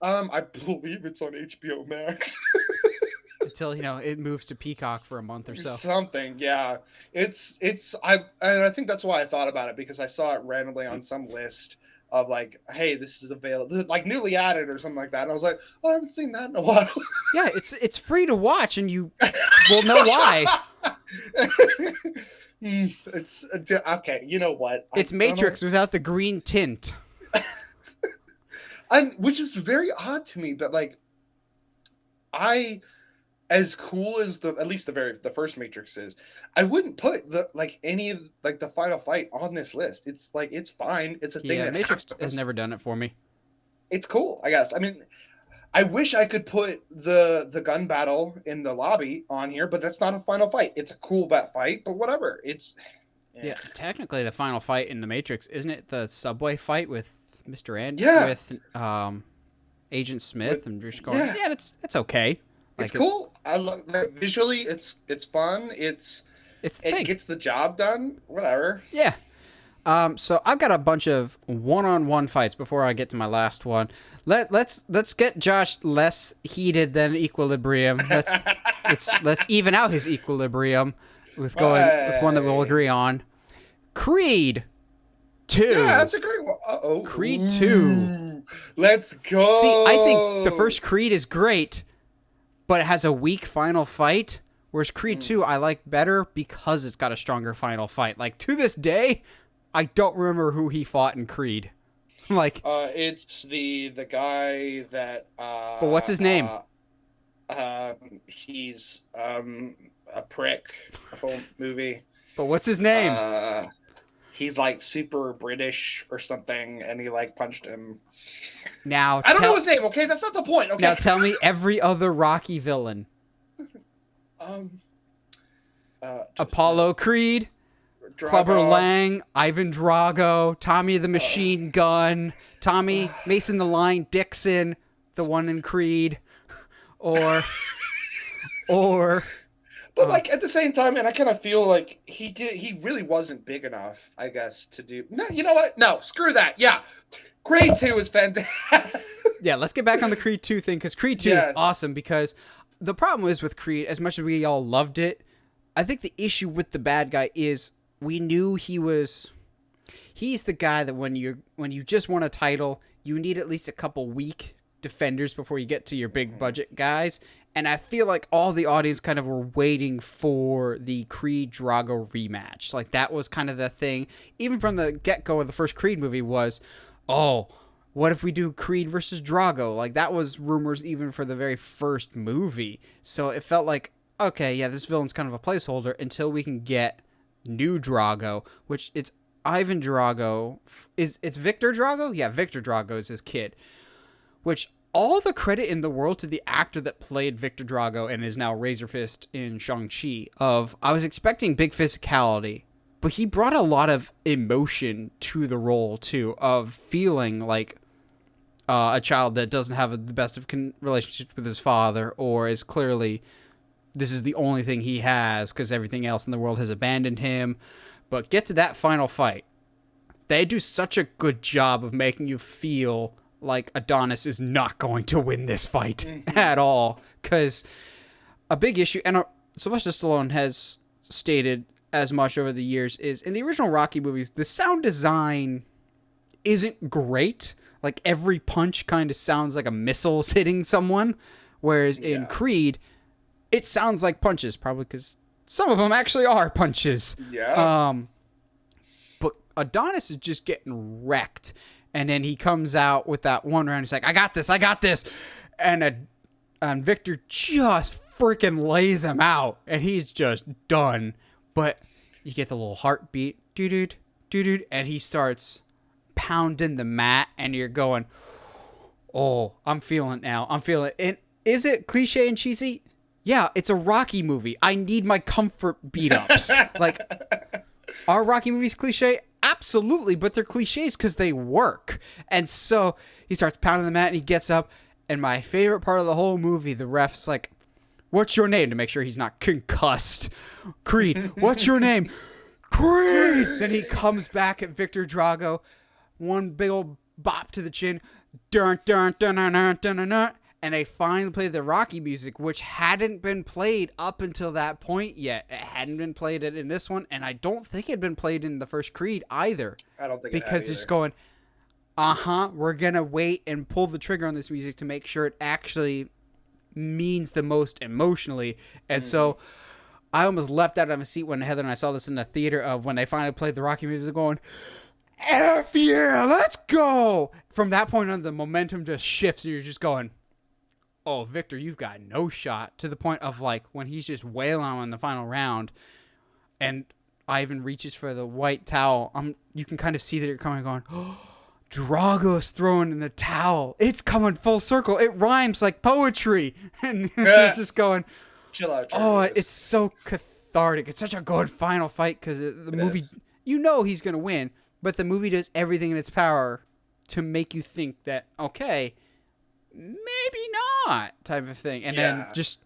I believe it's on HBO Max. until it moves to Peacock for a month or so. Something, yeah. I think that's why I thought about it, because I saw it randomly on some list of like, hey, this is available, like newly added or something like that. And I was like, oh, I haven't seen that in a while. Yeah, it's free to watch, and you will know why. It's okay. You know what? It's Matrix without the green tint. Which is very odd to me, but like, as cool as at least the first Matrix is, I wouldn't put any of the final fight on this list. It's like, it's fine. It's a thing. Yeah, Matrix has never done it for me. It's cool, I guess. I mean, I wish I could put the gun battle in the lobby on here, but that's not a final fight. It's a cool fight, but whatever. Yeah, technically the final fight in the Matrix, isn't it the subway fight with Mr. Ant? Yeah. With Agent Smith and Drew Scar. Yeah, it's okay. It's cool. I love visually. It's fun. It gets the job done. Whatever. Yeah. So I've got a bunch of one-on-one fights before I get to my last one. Let's get Josh less heated than Equilibrium. Let's even out his Equilibrium with one that we'll agree on. Creed 2. Yeah, that's a great one. Uh-oh. Creed 2. Let's go. See, I think the first Creed is great, but it has a weak final fight. Whereas Creed 2 I like better because it's got a stronger final fight. Like, to this day, I don't remember who he fought in Creed. It's the guy that but what's his name? He's a prick the whole movie. But what's his name? He's like super British or something, and he like punched him. Now I don't know his name. Okay, that's not the point. Okay. Now tell me every other Rocky villain. Apollo Creed, Drago. Clubber Lang, Ivan Drago, Tommy the Machine Gun, Tommy Mason the Lion Dixon, the one in Creed, or. But like at the same time, and I kind of feel like he really wasn't big enough, I guess, to do. No, you know what? No, screw that. Yeah, Creed 2 is fantastic. Yeah, let's get back on the Creed 2 thing, because Creed 2 is awesome. Because the problem is with Creed, as much as we all loved it, I think the issue with the bad guy is we knew he's the guy that when you just won a title, you need at least a couple weak defenders before you get to your big budget guys. And I feel like all the audience kind of were waiting for the Creed Drago rematch. Like, that was kind of the thing. Even from the get-go of the first Creed movie was, oh, what if we do Creed versus Drago? Like, that was rumors even for the very first movie. So it felt like, okay, yeah, this villain's kind of a placeholder until we can get new Drago, which it's Ivan Drago. It's Victor Drago? Yeah, Victor Drago is his kid. Which, all the credit in the world to the actor that played Victor Drago and is now Razor Fist in Shang-Chi. I was expecting big physicality, but he brought a lot of emotion to the role, too, of feeling like a child that doesn't have the best of relationships with his father, or is clearly, this is the only thing he has because everything else in the world has abandoned him. But get to that final fight. They do such a good job of making you feel like Adonis is not going to win this fight at all. Because a big issue, and Sylvester Stallone has stated as much over the years, is in the original Rocky movies, the sound design isn't great. Like, every punch kind of sounds like a missile's hitting someone. Whereas in Creed, it sounds like punches, probably because some of them actually are punches. Yeah. But Adonis is just getting wrecked. And then he comes out with that one round. He's like, I got this. And Victor just freaking lays him out. And he's just done. But you get the little heartbeat. Doo-doo, doo-doo. And he starts pounding the mat. And you're going, oh, I'm feeling it now. I'm feeling it. And is it cliche and cheesy? Yeah, it's a Rocky movie. I need my comfort beat-ups. Like, are Rocky movies cliche? Absolutely, but they're cliches because they work. And so he starts pounding the mat and he gets up. And my favorite part of the whole movie, the ref's like, what's your name? To make sure he's not concussed. Creed, what's your name? Creed! Then he comes back at Victor Drago. One big old bop to the chin. Dun, dun, dun, dun, dun, dun, dun, dun. and they finally played the Rocky music, which hadn't been played up until that point yet. It hadn't been played in this one, and I don't think it had been played in the first Creed either. I don't think because it had it's going, we're gonna wait and pull the trigger on this music to make sure it actually means the most emotionally. And so I almost left out of my seat when Heather and I saw this in the theater of when they finally played the Rocky music, going, F yeah, let's go. From that point on, the momentum just shifts, and you're just going, oh, Victor, you've got no shot, to the point of like when he's just wailing on in the final round and Ivan reaches for the white towel. You can kind of see that you're coming going, oh, Drago's throwing in the towel. It's coming full circle. It rhymes like poetry. And you're just going, chill out. Oh, it's so cathartic. It's such a good final fight because the movie, you know he's going to win, but the movie does everything in its power to make you think that, okay, maybe not, type of thing. And then just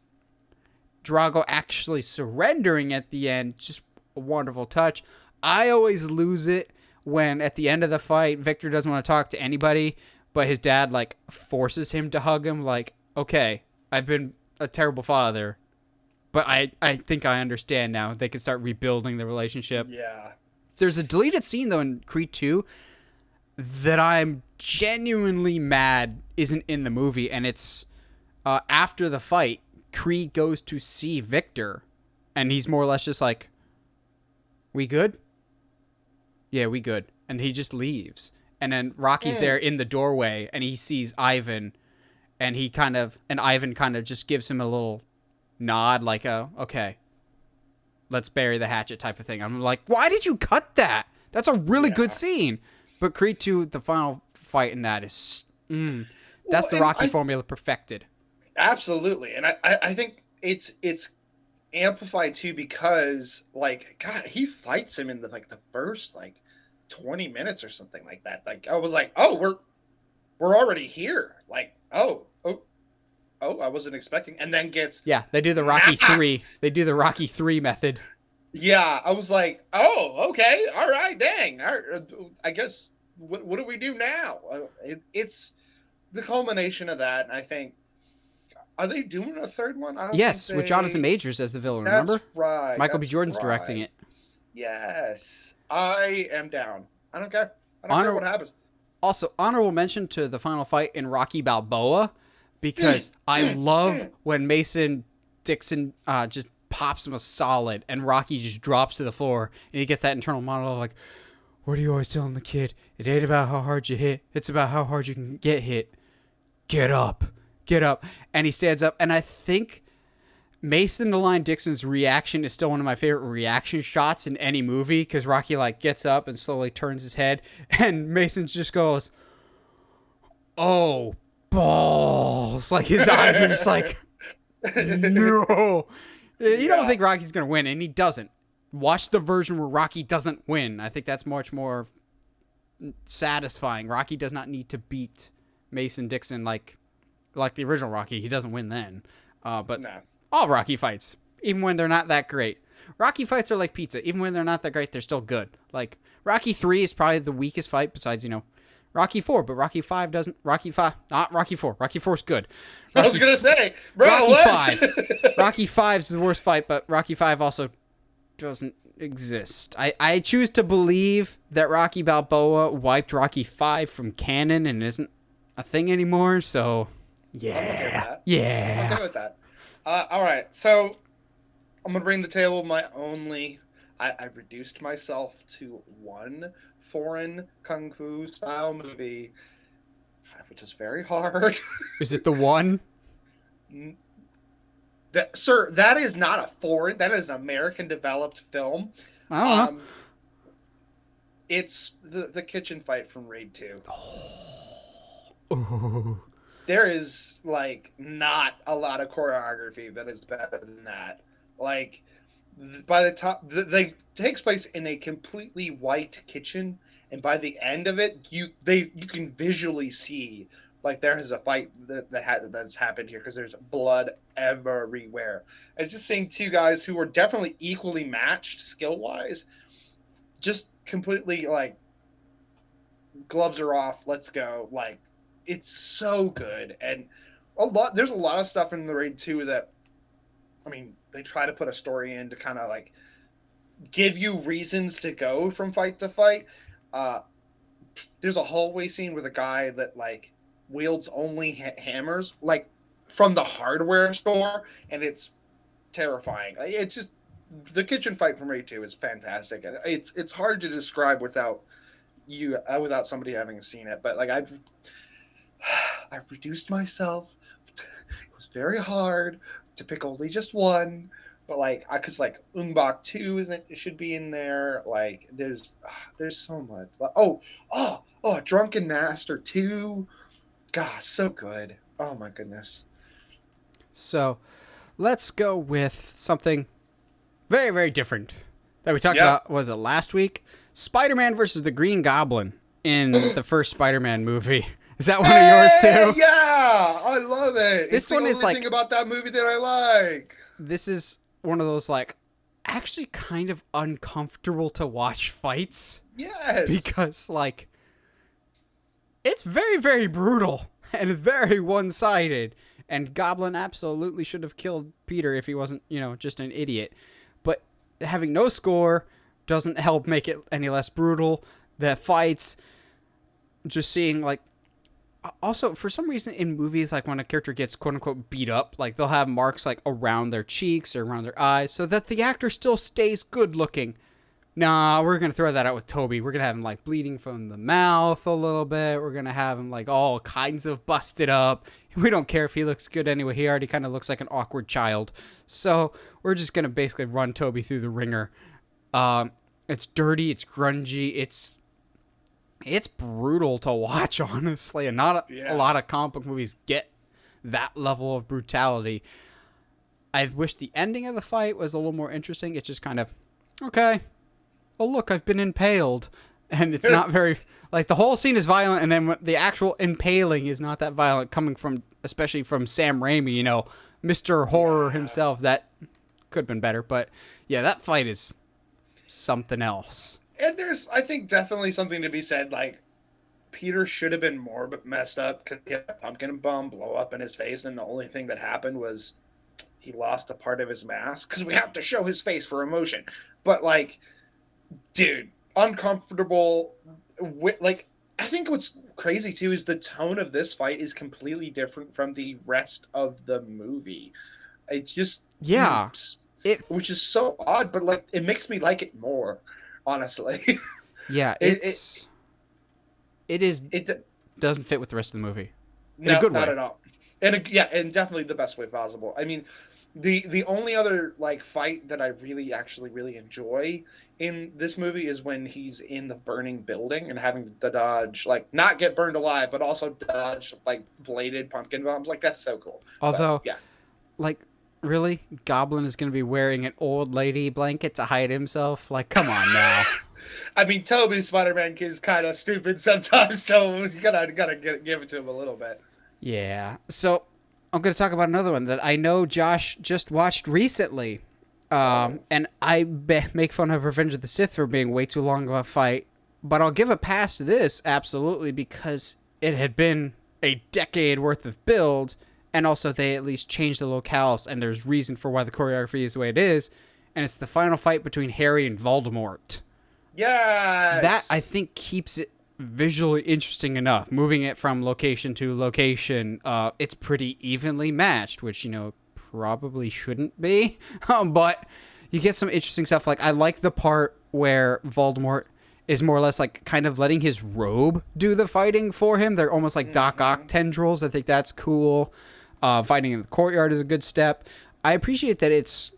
Drago actually surrendering at the end, just a wonderful touch. I always lose it when at the end of the fight, Victor doesn't want to talk to anybody, but his dad like forces him to hug him. Like, okay, I've been a terrible father, but I think I understand now. They can start rebuilding the relationship. Yeah. There's a deleted scene though in Creed 2 that I'm genuinely mad isn't in the movie, and it's after the fight, Creed goes to see Victor, and he's more or less just like, we good? Yeah, we good. And he just leaves. And then Rocky's there in the doorway, and he sees Ivan, and Ivan kind of just gives him a little nod, like, okay, let's bury the hatchet type of thing. I'm like, why did you cut that? That's a really good scene. But Creed 2, the final fight in that is, that's the Rocky formula perfected. Absolutely. And I think it's amplified too because, like, God, he fights him in the first 20 minutes or something like that. Like, I was like, oh, we're already here. Like, oh, I wasn't expecting. And then gets they do the Rocky 3. They do the Rocky 3 method. Yeah, I was like, oh, okay, all right, dang. I guess, what do we do now? It's the culmination of that, and I think, are they doing a third one? Yes, with Jonathan Majors as the villain, remember? That's right. Michael B. Jordan's directing it. Yes, I am down. I don't care. I don't care what happens. Also, honorable mention to the final fight in Rocky Balboa, because I love when Mason Dixon just pops him a solid, and Rocky just drops to the floor, and he gets that internal monologue like, what are you always telling the kid? It ain't about how hard you hit. It's about how hard you can get hit. Get up. Get up. And he stands up, and I think Mason the Lion Dixon's reaction is still one of my favorite reaction shots in any movie, because Rocky gets up and slowly turns his head, and Mason just goes, oh, balls. Like, his eyes are just like, no. You don't think Rocky's going to win, and he doesn't. Watch the version where Rocky doesn't win. I think that's much more satisfying. Rocky does not need to beat Mason Dixon like the original Rocky. He doesn't win then. But all Rocky fights, even when they're not that great. Rocky fights are like pizza. Even when they're not that great, they're still good. Like, Rocky 3 is probably the weakest fight besides, Rocky 4, but Rocky 5 doesn't. Not Rocky 4. Rocky 4 is good. I was going to say, bro, Rocky what? 5. Rocky 5 is the worst fight, but Rocky 5 also doesn't exist. I choose to believe that Rocky Balboa wiped Rocky 5 from canon and isn't a thing anymore, so yeah. I'm okay with that. Yeah. I'm okay with that. All right, so I'm going to bring the table I reduced myself to one foreign kung fu style movie, which is very hard. Is it the one? Sir, that is not a foreign. That is an American developed film. I don't know. It's the kitchen fight from Raid 2. Oh. There is not a lot of choreography that is better than that. By the time they takes place in a completely white kitchen, and by the end of it, you can visually see there is a fight that's happened here, because there's blood everywhere. And just seeing two guys who were definitely equally matched skill wise, just completely gloves are off, let's go. It's so good. And There's a lot of stuff in the raid 2 that, I mean, they try to put a story in to kind of like give you reasons to go from fight to fight. There's a hallway scene with a guy that like wields only hammers, like from the hardware store, and it's terrifying. It's just the kitchen fight from Raid 2 is fantastic. It's hard to describe without somebody having seen it. But like I've reduced myself. It was very hard to pick only just one. But like, cause like Unbach 2 should be in there. Like, there's so much. Drunken Master 2. Gosh, so good. Oh my goodness. So, let's go with something very, very different that we talked about. Was it last week? Spider-Man versus the Green Goblin in the first Spider-Man movie. Is that one of yours too? Yeah, I love it. This one is like the only thing about that movie that I like. This is one of those like actually kind of uncomfortable to watch fights. Yes. Because like it's very, very brutal and very one-sided. And Goblin absolutely should have killed Peter if he wasn't, just an idiot. But having no score doesn't help make it any less brutal. The fights, just seeing like, also for some reason in movies, like when a character gets quote unquote beat up, like they'll have marks like around their cheeks or around their eyes so that the actor still stays good looking. Nah, we're going to throw that out with Toby. We're going to have him like bleeding from the mouth a little bit. We're going to have him like all kinds of busted up. We don't care if he looks good anyway. He already kind of looks like an awkward child. So we're just going to basically run Toby through the ringer. It's dirty. It's grungy. It's brutal to watch, honestly. And not a lot of comic book movies get that level of brutality. I wish the ending of the fight was a little more interesting. It's just kind of, okay. Oh, look, I've been impaled. And it's not very, like, the whole scene is violent, and then the actual impaling is not that violent, coming from, especially from Sam Raimi, Mr. Horror himself. That could have been better. But, yeah, that fight is something else. And there's, I think, definitely something to be said, like, Peter should have been more messed up because he had a pumpkin bomb blow up in his face, and the only thing that happened was he lost a part of his mask, because we have to show his face for emotion. But, like, dude, uncomfortable. Like, I think what's crazy too is the tone of this fight is completely different from the rest of the movie. It's just which is so odd, but like it makes me like it more, honestly. Yeah, it doesn't fit with the rest of the movie in a good way. Not at all. And definitely the best way possible. I mean, the only other like fight that I really enjoy in this movie is when he's in the burning building and having to dodge, like, not get burned alive, but also dodge like bladed pumpkin bombs. Like, that's so cool. Although, like, really, Goblin is going to be wearing an old lady blanket to hide himself? Like, come on now. I mean, Toby's Spider-Man is kind of stupid sometimes, so you gotta give it to him a little bit. Yeah. So I'm going to talk about another one that I know Josh just watched recently. And I make fun of Revenge of the Sith for being way too long of a fight, but I'll give a pass to this, absolutely, because it had been a decade worth of build, and also they at least changed the locales, and there's reason for why the choreography is the way it is, and it's the final fight between Harry and Voldemort. Yes! That, I think, keeps it visually interesting enough. Moving it from location to location, it's pretty evenly matched, which, probably shouldn't be, but you get some interesting stuff. Like, I like the part where Voldemort is more or less like kind of letting his robe do the fighting for him. They're almost like Doc Ock tendrils. I think that's cool. Fighting in the courtyard is a good step. I appreciate that it's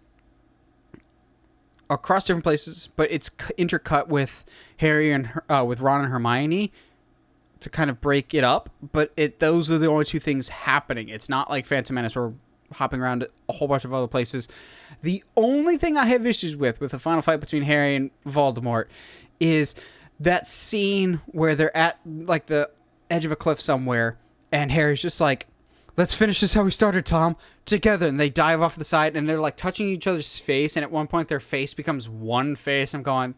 across different places, but it's intercut with Harry and with Ron and Hermione to kind of break it up. But those are the only two things happening. It's not like Phantom Menace where hopping around a whole bunch of other places. The only thing I have issues with the final fight between Harry and Voldemort is that scene where they're at like the edge of a cliff somewhere, and Harry's just like, let's finish this how we started, Tom, together. And they dive off the side, and they're like touching each other's face, and at one point their face becomes one face. I'm going,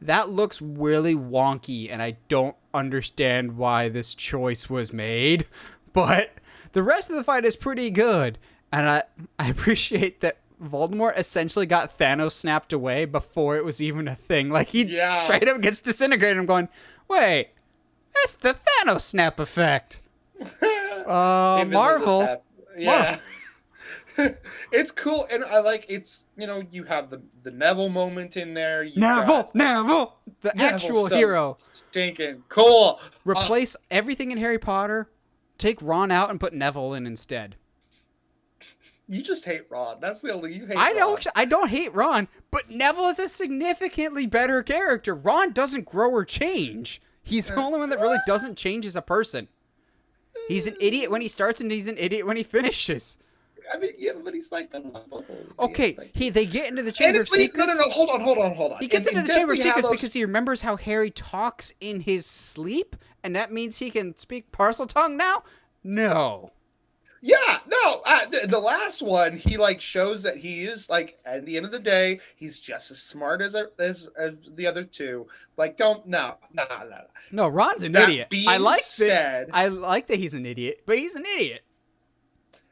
that looks really wonky, and I don't understand why this choice was made, but The rest of the fight is pretty good, and I appreciate that Voldemort essentially got Thanos snapped away before it was even a thing. Like, he straight up gets disintegrated. I'm going, wait, that's the Thanos snap effect. Marvel. Yeah. It's cool, and I like it's, you have the Neville moment in there. Neville, the actual hero. Stinking cool. Replace everything in Harry Potter, take Ron out, and put Neville in instead. You just hate Ron. That's the only you hate. I don't hate Ron, but Neville is a significantly better character. Ron doesn't grow or change. He's the only one that really doesn't change as a person. He's an idiot when he starts, and he's an idiot when he finishes. I mean, yeah, but he's like okay. They get into the Chamber of Secrets. No, hold on. He gets into the Chamber of Secrets because he remembers how Harry talks in his sleep, and that means he can speak parcel tongue now? No. Yeah, no. The last one, he shows that he is at the end of the day, he's just as smart as the other two. No, Ron's an idiot. I like that he's an idiot, but he's an idiot.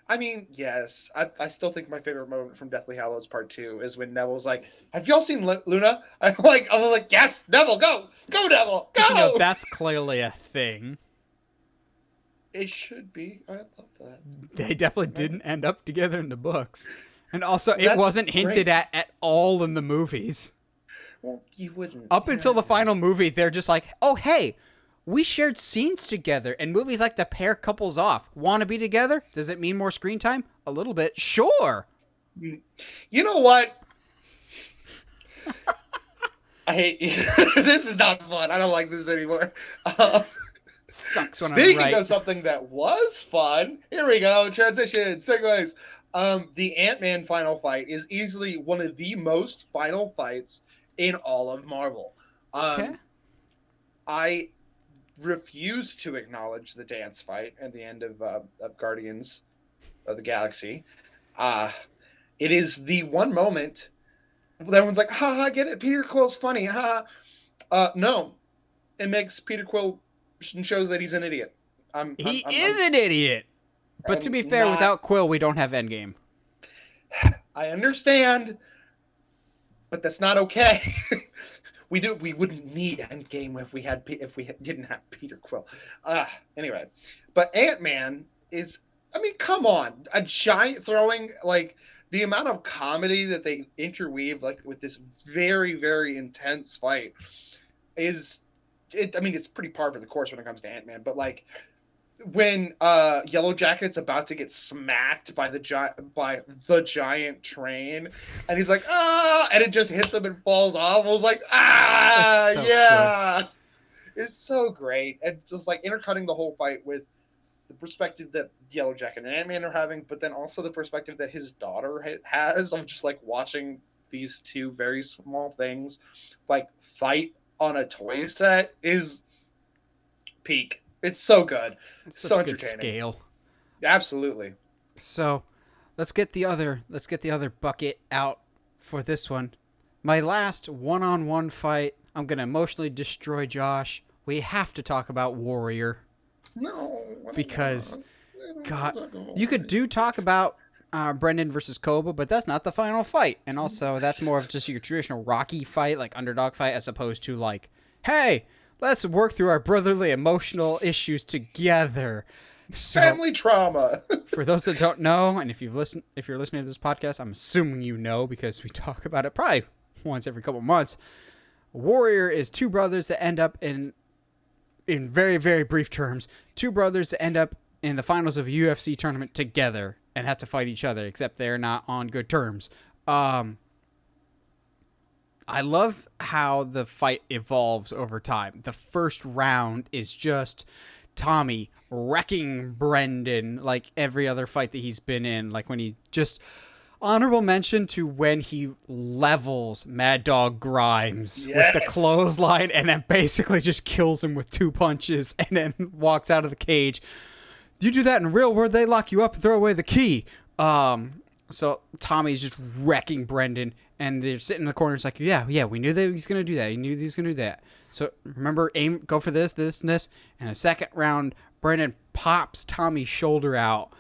I mean, yes. I still think my favorite moment from Deathly Hallows Part 2 is when Neville's like, "Have y'all seen Luna?" I was like, "Yes, Neville, go, Neville, go!" That's clearly a thing. It should be. I love that. They definitely didn't end up together in the books. And also, it wasn't hinted at all in the movies. Well, you wouldn't. Up until the final movie, they're just like, oh, hey, we shared scenes together. And movies like to pair couples off. Want to be together? Does it mean more screen time? A little bit. Sure. You know what? I hate you. This is not fun. I don't like this anymore. Sucks when Speaking I'm right. of something that was fun, here we go. Transition, segues. The Ant-Man final fight is easily one of the most final fights in all of Marvel. Okay. I refuse to acknowledge the dance fight at the end of Guardians of the Galaxy. It is the one moment everyone's like, ha, get it, Peter Quill's funny, ha. No, it makes Peter Quill shows that he's an idiot. He is an idiot. But to be fair, without Quill, we don't have Endgame. I understand, but that's not okay. We wouldn't need Endgame if we didn't have Peter Quill. Anyway, but Ant-Man is. I mean, come on, a giant throwing the amount of comedy that they interweave with this very, very intense fight is. I mean, it's pretty par for the course when it comes to Ant-Man, but when Yellow Jacket's about to get smacked by the giant train, and he's like, and it just hits him and falls off. I was like, so yeah, good. It's so great, and just intercutting the whole fight with the perspective that Yellow Jacket and Ant-Man are having, but then also the perspective that his daughter has of just watching these two very small things fight on a toy set is peak. It's so good. It's so entertaining. Good scale. Absolutely. So, let's get the other bucket out for this one. My last one-on-one fight. I'm gonna emotionally destroy Josh. We have to talk about Warrior. No. Because, God, you could talk about Brendan versus Koba, but that's not the final fight. And also, that's more of just your traditional Rocky fight, underdog fight, as opposed to hey, let's work through our brotherly emotional issues together. So, family trauma. For those that don't know, and if you're listening to this podcast, I'm assuming you know because we talk about it probably once every couple months. Warrior is two brothers that end up in very, very brief terms, two brothers that end up in the finals of a UFC tournament together and have to fight each other, except they're not on good terms. I love how the fight evolves over time. The first round is just Tommy wrecking Brendan like every other fight that he's been in. When he just... Honorable mention to when he levels Mad Dog Grimes with the clothesline and then basically just kills him with two punches and then walks out of the cage. You do that in real world, they lock you up and throw away the key. So Tommy's just wrecking Brendan, and they're sitting in the corner. It's yeah, we knew that he was going to do that. He knew he was going to do that. So remember, go for this, and the second round, Brendan pops Tommy's shoulder out.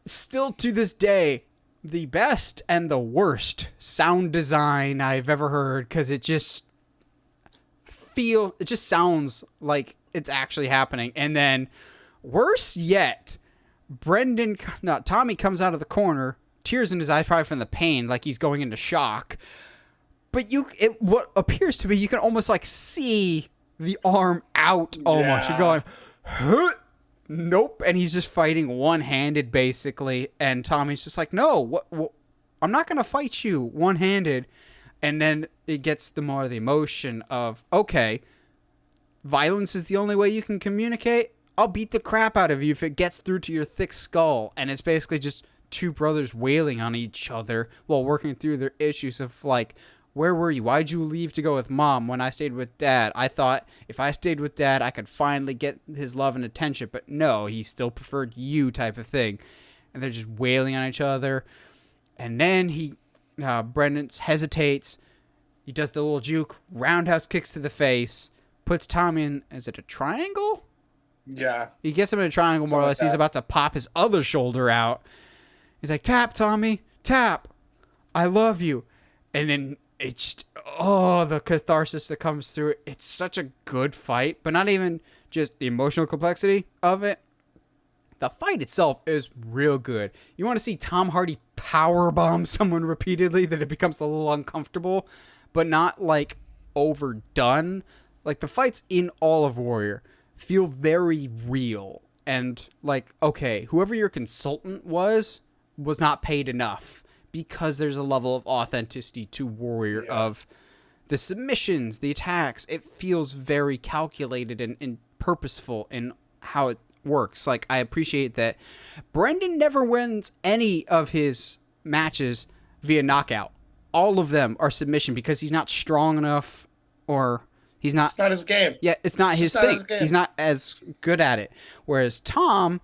Still to this day, the best and the worst sound design I've ever heard, because it just sounds like it's actually happening. And then worse yet, Tommy comes out of the corner, tears in his eyes probably from the pain, like he's going into shock. But what appears to be, you can almost like see the arm out almost. You're going, huh? Nope. And he's just fighting one-handed basically. And Tommy's just like, no, what I'm not going to fight you one-handed. And then it gets the emotion of, okay, violence is the only way you can communicate. I'll beat the crap out of you if it gets through to your thick skull. And it's basically just two brothers wailing on each other while working through their issues of like, where were you? Why'd you leave to go with mom when I stayed with dad? I thought if I stayed with dad, I could finally get his love and attention. But no, he still preferred you, type of thing. And they're just wailing on each other. And then Brendan hesitates. He does the little juke, roundhouse kicks to the face, puts Tommy in, is it a triangle? Yeah. He gets him in a triangle, more or less. He's about to pop his other shoulder out. He's like, tap, Tommy, tap. I love you. And then it's just, the catharsis that comes through it. It's such a good fight, but not even just the emotional complexity of it. The fight itself is real good. You want to see Tom Hardy powerbomb someone repeatedly that it becomes a little uncomfortable, but not like overdone. Like the fights in all of Warrior feel very real. And like, okay, whoever your consultant was not paid enough, because there's a level of authenticity to Warrior of the submissions, the attacks. It feels very calculated and purposeful in how it works. Like, I appreciate that Brendan never wins any of his matches via knockout. All of them are submission because he's not strong enough, or he's not. It's not his game. Yeah, it's not his thing. He's not as good at it. Whereas Tommy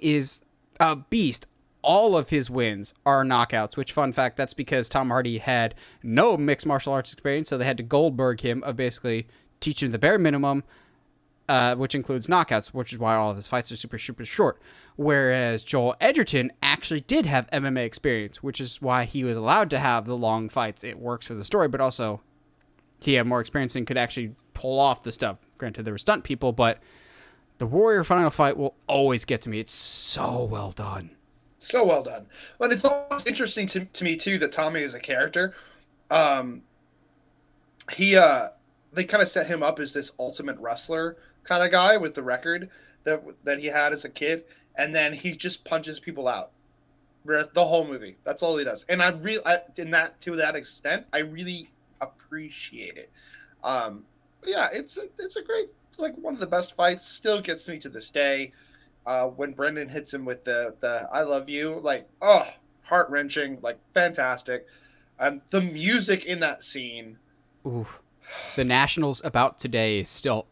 is a beast. All of his wins are knockouts, which, fun fact, that's because Tom Hardy had no mixed martial arts experience, so they had to Goldberg him of basically teaching the bare minimum, which includes knockouts, which is why all of his fights are super, super short. Whereas Joel Edgerton actually did have MMA experience, which is why he was allowed to have the long fights. It works for the story, but also he had more experience and could actually pull off the stuff. Granted, there were stunt people, but the Warrior final fight will always get to me. It's so well done. So well done. But it's always interesting to me too that Tommy is a character. They kind of set him up as this ultimate wrestler kind of guy with the record that he had as a kid, and then he just punches people out the whole movie. That's all he does, and to that extent, I really appreciate it. Yeah, it's a great, like, one of the best fights. Still gets me to this day. When Brendan hits him with the I love you, like, heart-wrenching, like, fantastic. The music in that scene. Ooh. The Nationals About Today is still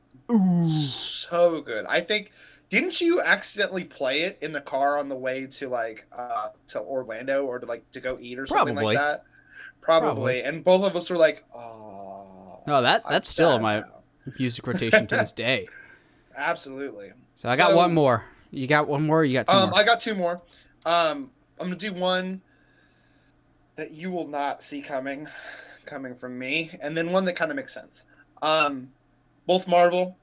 so good. I think, didn't you accidentally play it in the car on the way to to Orlando or to go eat or something like that? Probably. And both of us were like, oh. No, that's still in my music rotation to this day. Absolutely. So I got one more. You got one more? Or you got two more? I got two more. I'm gonna do one that you will not see coming from me, and then one that kind of makes sense. Both Marvel.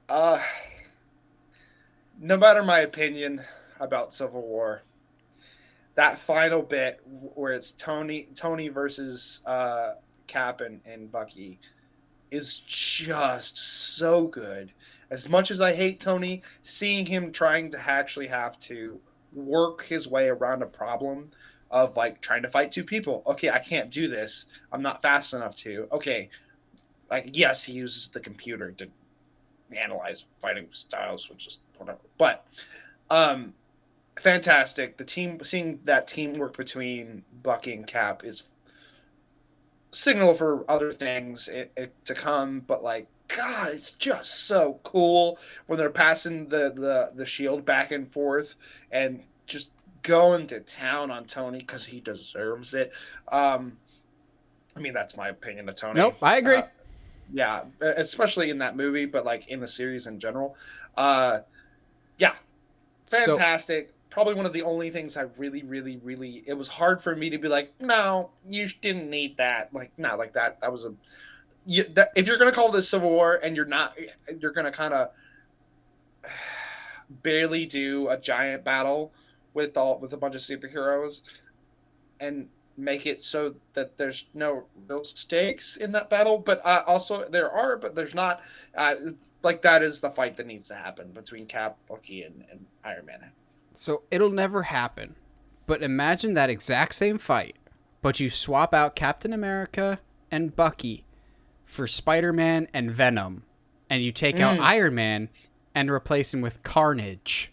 No matter my opinion about Civil War, that final bit where it's Tony versus Cap and Bucky is just so good. As much as I hate Tony, seeing him trying to actually have to work his way around a problem of, like, trying to fight two people. Okay, I can't do this. I'm not fast enough to. Okay, like, yes, he uses the computer to analyze fighting styles, which is whatever. But fantastic. Seeing that teamwork between Bucky and Cap is signal for other things to come. But, like, God, it's just so cool when they're passing the shield back and forth and just going to town on Tony because he deserves it. I mean, that's my opinion of Tony. Nope, I agree. Yeah, especially in that movie, but like in the series in general. Uh, yeah, So fantastic. Probably one of the only things I really, really, really. It was hard for me to be like, no, you didn't need that. Like, not like that. That was a. If you're gonna call this Civil War and you're not, you're gonna kind of barely do a giant battle with a bunch of superheroes and make it so that there's no real stakes in that battle. But also there are, but there's not. Like that is the fight that needs to happen between Cap, Bucky, and Iron Man. so it'll never happen. But imagine that exact same fight, but you swap out Captain America and Bucky for Spider-Man and Venom, and you take out Iron Man and replace him with Carnage.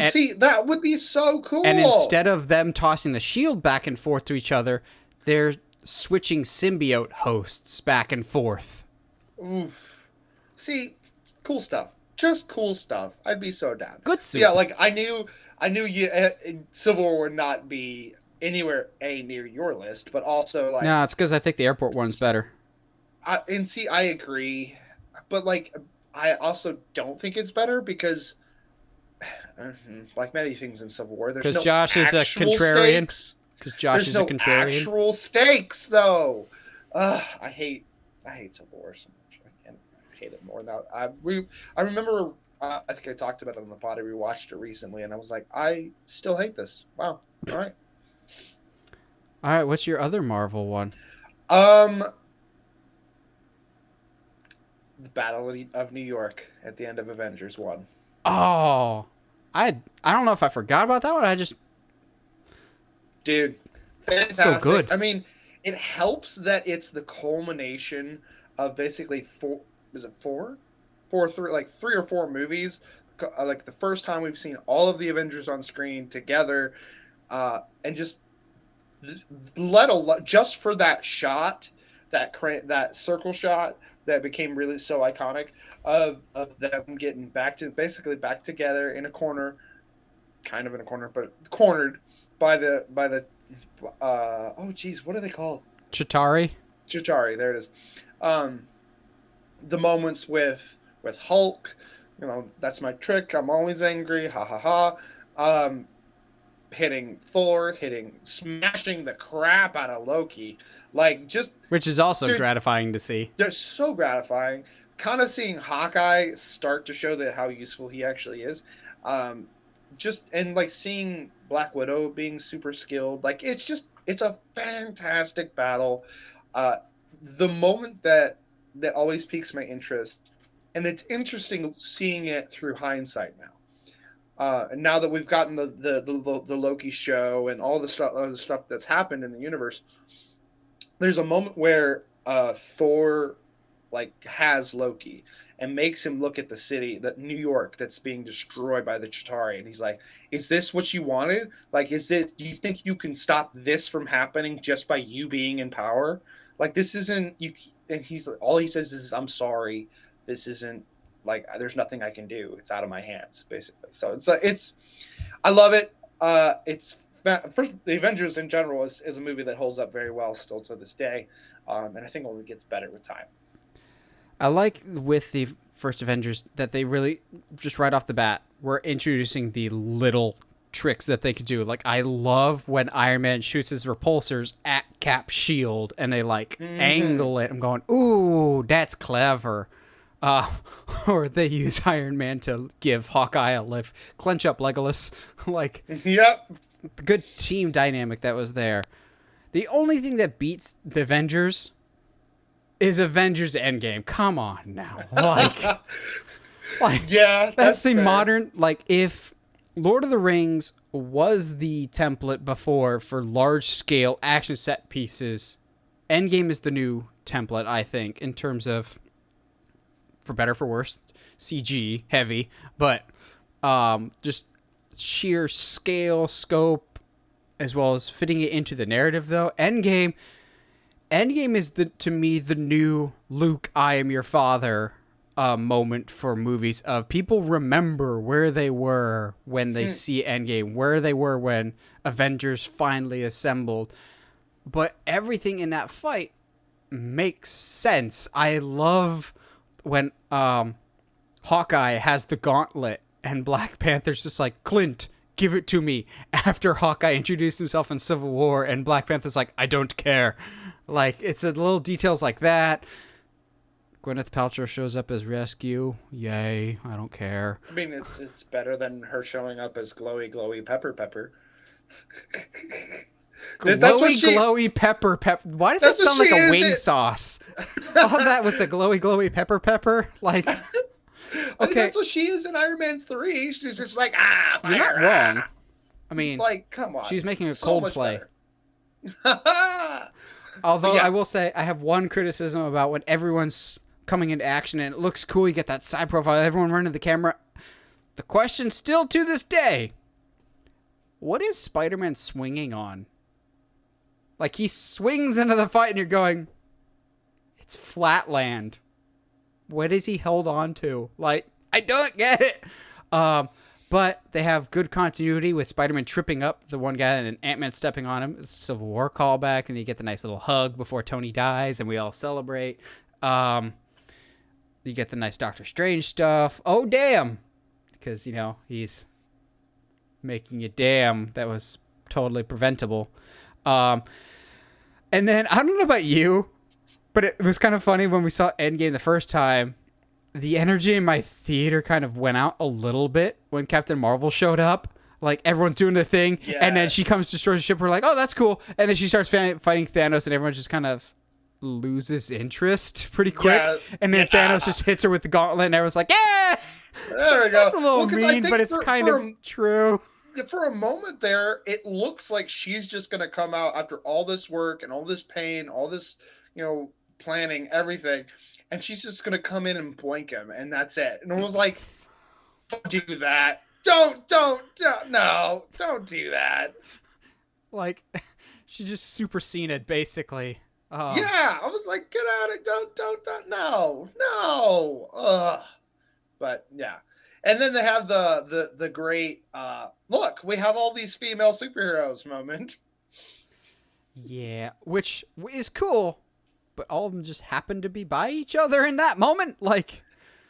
See, that would be so cool. And instead of them tossing the shield back and forth to each other, they're switching symbiote hosts back and forth. Oof. See, cool stuff. Just cool stuff. I'd be so down. Good soup. Yeah, like I knew you Civil War would not be anywhere near your list, but also like No, it's because I think the airport one's better. I agree, but like I also don't think it's better because like many things in Civil War, there's no Josh is a contrarian. Because Josh is a contrarian. Actual stakes, though. I hate Civil War so much. I hate it more now. I remember. I think I talked about it on the pod. I rewatched it recently, and I was like, I still hate this. Wow. All right. All right. What's your other Marvel one? The Battle of New York at the end of Avengers 1. Oh, I don't know if I forgot about that one. I just Dude, fantastic. So good. I mean, it helps that it's the culmination of basically four. Is it four? Like 3 or 4 movies. Like the first time we've seen all of the Avengers on screen together, and just just for that shot, that circle shot that became really so iconic of them getting back together in a corner, kind of in a corner, but cornered by the oh geez, what are they called? Chitauri. There it is. The moments with Hulk, that's my trick. I'm always angry. Ha ha ha. Hitting Thor, smashing the crap out of Loki, Which is also gratifying to see. They're so gratifying. Kind of seeing Hawkeye start to show how useful he actually is. Seeing Black Widow being super skilled. It's a fantastic battle. The moment that always piques my interest, and it's interesting seeing it through hindsight now. And now that we've gotten the Loki show and all the stuff that's happened in the universe, there's a moment where Thor has Loki and makes him look at the city, that New York, that's being destroyed by the Chitauri, and he's like, "Is this what you wanted? Do you think you can stop this from happening just by you being in power? This isn't you." And all he says is, "I'm sorry. This isn't there's nothing I can do. It's out of my hands," basically. So I love it. First, the Avengers in general is a movie that holds up very well still to this day, and I think only gets better with time. I like with the first Avengers that they really, just right off the bat, were introducing the little tricks that they could do. I love when Iron Man shoots his repulsors at Cap's shield and they angle it. I'm going, ooh, that's clever. Or they use Iron Man to give Hawkeye a lift. Clench up, Legolas. Yep. Good team dynamic that was there. The only thing that beats the Avengers is Avengers Endgame. Come on now. Yeah, that's the fair. modern, if Lord of the Rings was the template before for large scale action set pieces, Endgame is the new template, I think, in terms of, for better for worse, CG heavy, but just sheer scale, scope, as well as fitting it into the narrative. Though Endgame is to me the new Luke, I am your father moment for movies. Of people remember where they were when they see Endgame, where they were when Avengers finally assembled, but everything in that fight makes sense. I love when Hawkeye has the gauntlet and Black Panther's just like, Clint, give it to me. After Hawkeye introduced himself in Civil War and Black Panther's like, I don't care. Like, it's the little details like that. Gwyneth Paltrow shows up as rescue. Yay, I don't care. I mean, it's better than her showing up as glowy Pepper. Glowy pepper. Why does that sound like a wing sauce? All that with the glowy pepper. Like, I think that's what she is in Iron Man 3. She's just like, you're not wrong. I mean, like, come on. She's making a so Coldplay. Although I will say, I have one criticism about when everyone's coming into action and it looks cool. You get that side profile, everyone running the camera. The question still to this day, what is Spider-Man swinging on? Like, he swings into the fight and you're going, it's flat land. What is he held on to? Like, I don't get it. But they have good continuity with Spider-Man tripping up the one guy and then Ant-Man stepping on him. It's a Civil War callback, and you get the nice little hug before Tony dies, and we all celebrate. You get the nice Doctor Strange stuff. Oh, damn. Because, you know, he's making a dam that was totally preventable. And then, I don't know about you, but it was kind of funny when we saw Endgame the first time. The energy in my theater kind of went out a little bit when Captain Marvel showed up. Like, everyone's doing their thing, and then she comes to destroy the ship. We're like, oh, that's cool. And then she starts fighting Thanos, and everyone just kind of loses interest pretty quick. Yeah, and then Thanos just hits her with the gauntlet, and everyone's like, yeah! There we go. That's a little mean, but it's kind of true. For a moment there, it looks like she's just going to come out after all this work and all this pain, all this, you know, planning, everything. And she's just going to come in and boink him, and that's it. And it was like, don't do that. Don't do that. Like, she just Super Cena'd, basically. Yeah, I was like, get out of it. Don't, no. Ugh. But, yeah. And then they have the great, look, we have all these female superheroes moment. Yeah, which is cool. But all of them just happened to be by each other in that moment. Like,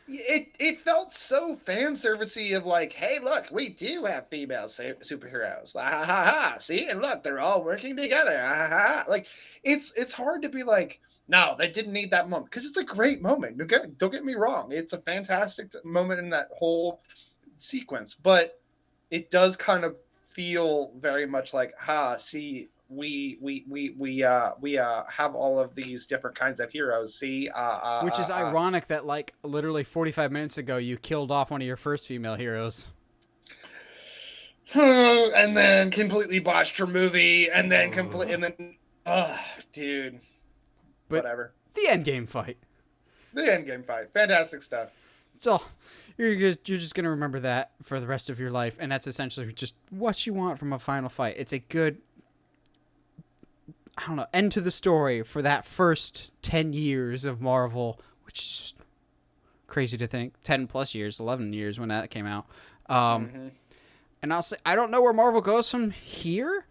it felt so fan servicey of like, hey, look, we do have female superheroes. Ha ha ha! See, and look, they're all working together. Ha ha ha! Like, it's hard to be like, no, they didn't need that moment because it's a great moment. Don't get me wrong, it's a fantastic moment in that whole sequence, but it does kind of feel very much like, see. We have all of these different kinds of heroes. See, which is ironic that like literally 45 minutes ago you killed off one of your first female heroes, and then completely botched her movie, and then dude, but whatever. The Endgame fight, fantastic stuff. So you're just gonna remember that for the rest of your life, and that's essentially just what you want from a final fight. It's a good, I don't know, end to the story for that first 10 years of Marvel, which is just crazy to think. 10 plus years, 11 years when that came out. And I'll say, I don't know where Marvel goes from here,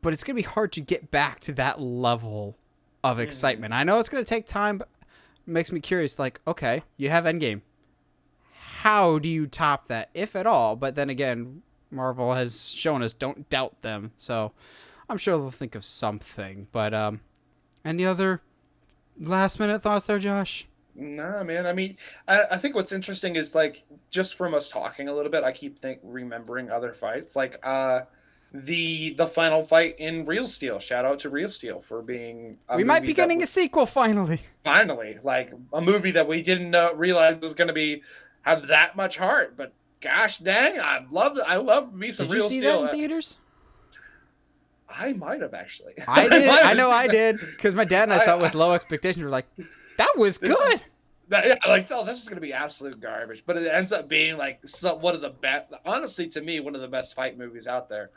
but it's going to be hard to get back to that level of excitement. I know it's going to take time, but it makes me curious. Like, okay, you have Endgame. How do you top that, if at all? But then again, Marvel has shown us don't doubt them, so I'm sure they'll think of something. But any other last minute thoughts there, Josh? Nah, man. I mean, I think what's interesting is like just from us talking a little bit, I keep remembering other fights, like the final fight in Real Steel. Shout out to Real Steel for being. We might be getting a sequel finally. Finally, like a movie that we didn't realize was going to have that much heart. But gosh dang, I love me some Real Steel. Did you see that in theaters? I might have actually. I did. I know I did because my dad and I saw it with low expectations. We're like, that was good. Like, oh, this is gonna be absolute garbage, but it ends up being like one of the best. Honestly, to me, one of the best fight movies out there.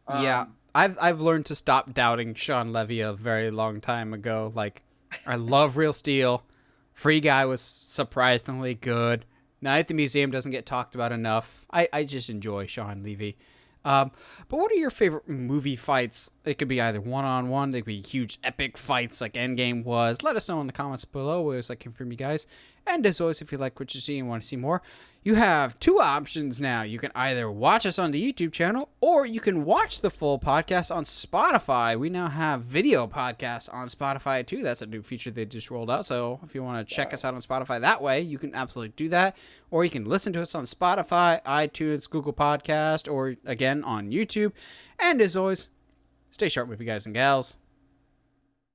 Yeah, I've learned to stop doubting Sean Levy a very long time ago. Like, I love Real Steel. Free Guy was surprisingly good. Night at the Museum doesn't get talked about enough. I just enjoy Sean Levy. But what are your favorite movie fights? It could be either one-on-one, they could be huge epic fights like Endgame was. Let us know in the comments below. We always like hearing from you guys. And as always, if you like what you see and want to see more, you have two options now. You can either watch us on the YouTube channel, or you can watch the full podcast on Spotify. We now have video podcasts on Spotify too. That's a new feature they just rolled out. So if you want to check us out on Spotify that way, you can absolutely do that. Or you can listen to us on Spotify, iTunes, Google Podcast, or again on YouTube. And as always, stay sharp with you guys and gals.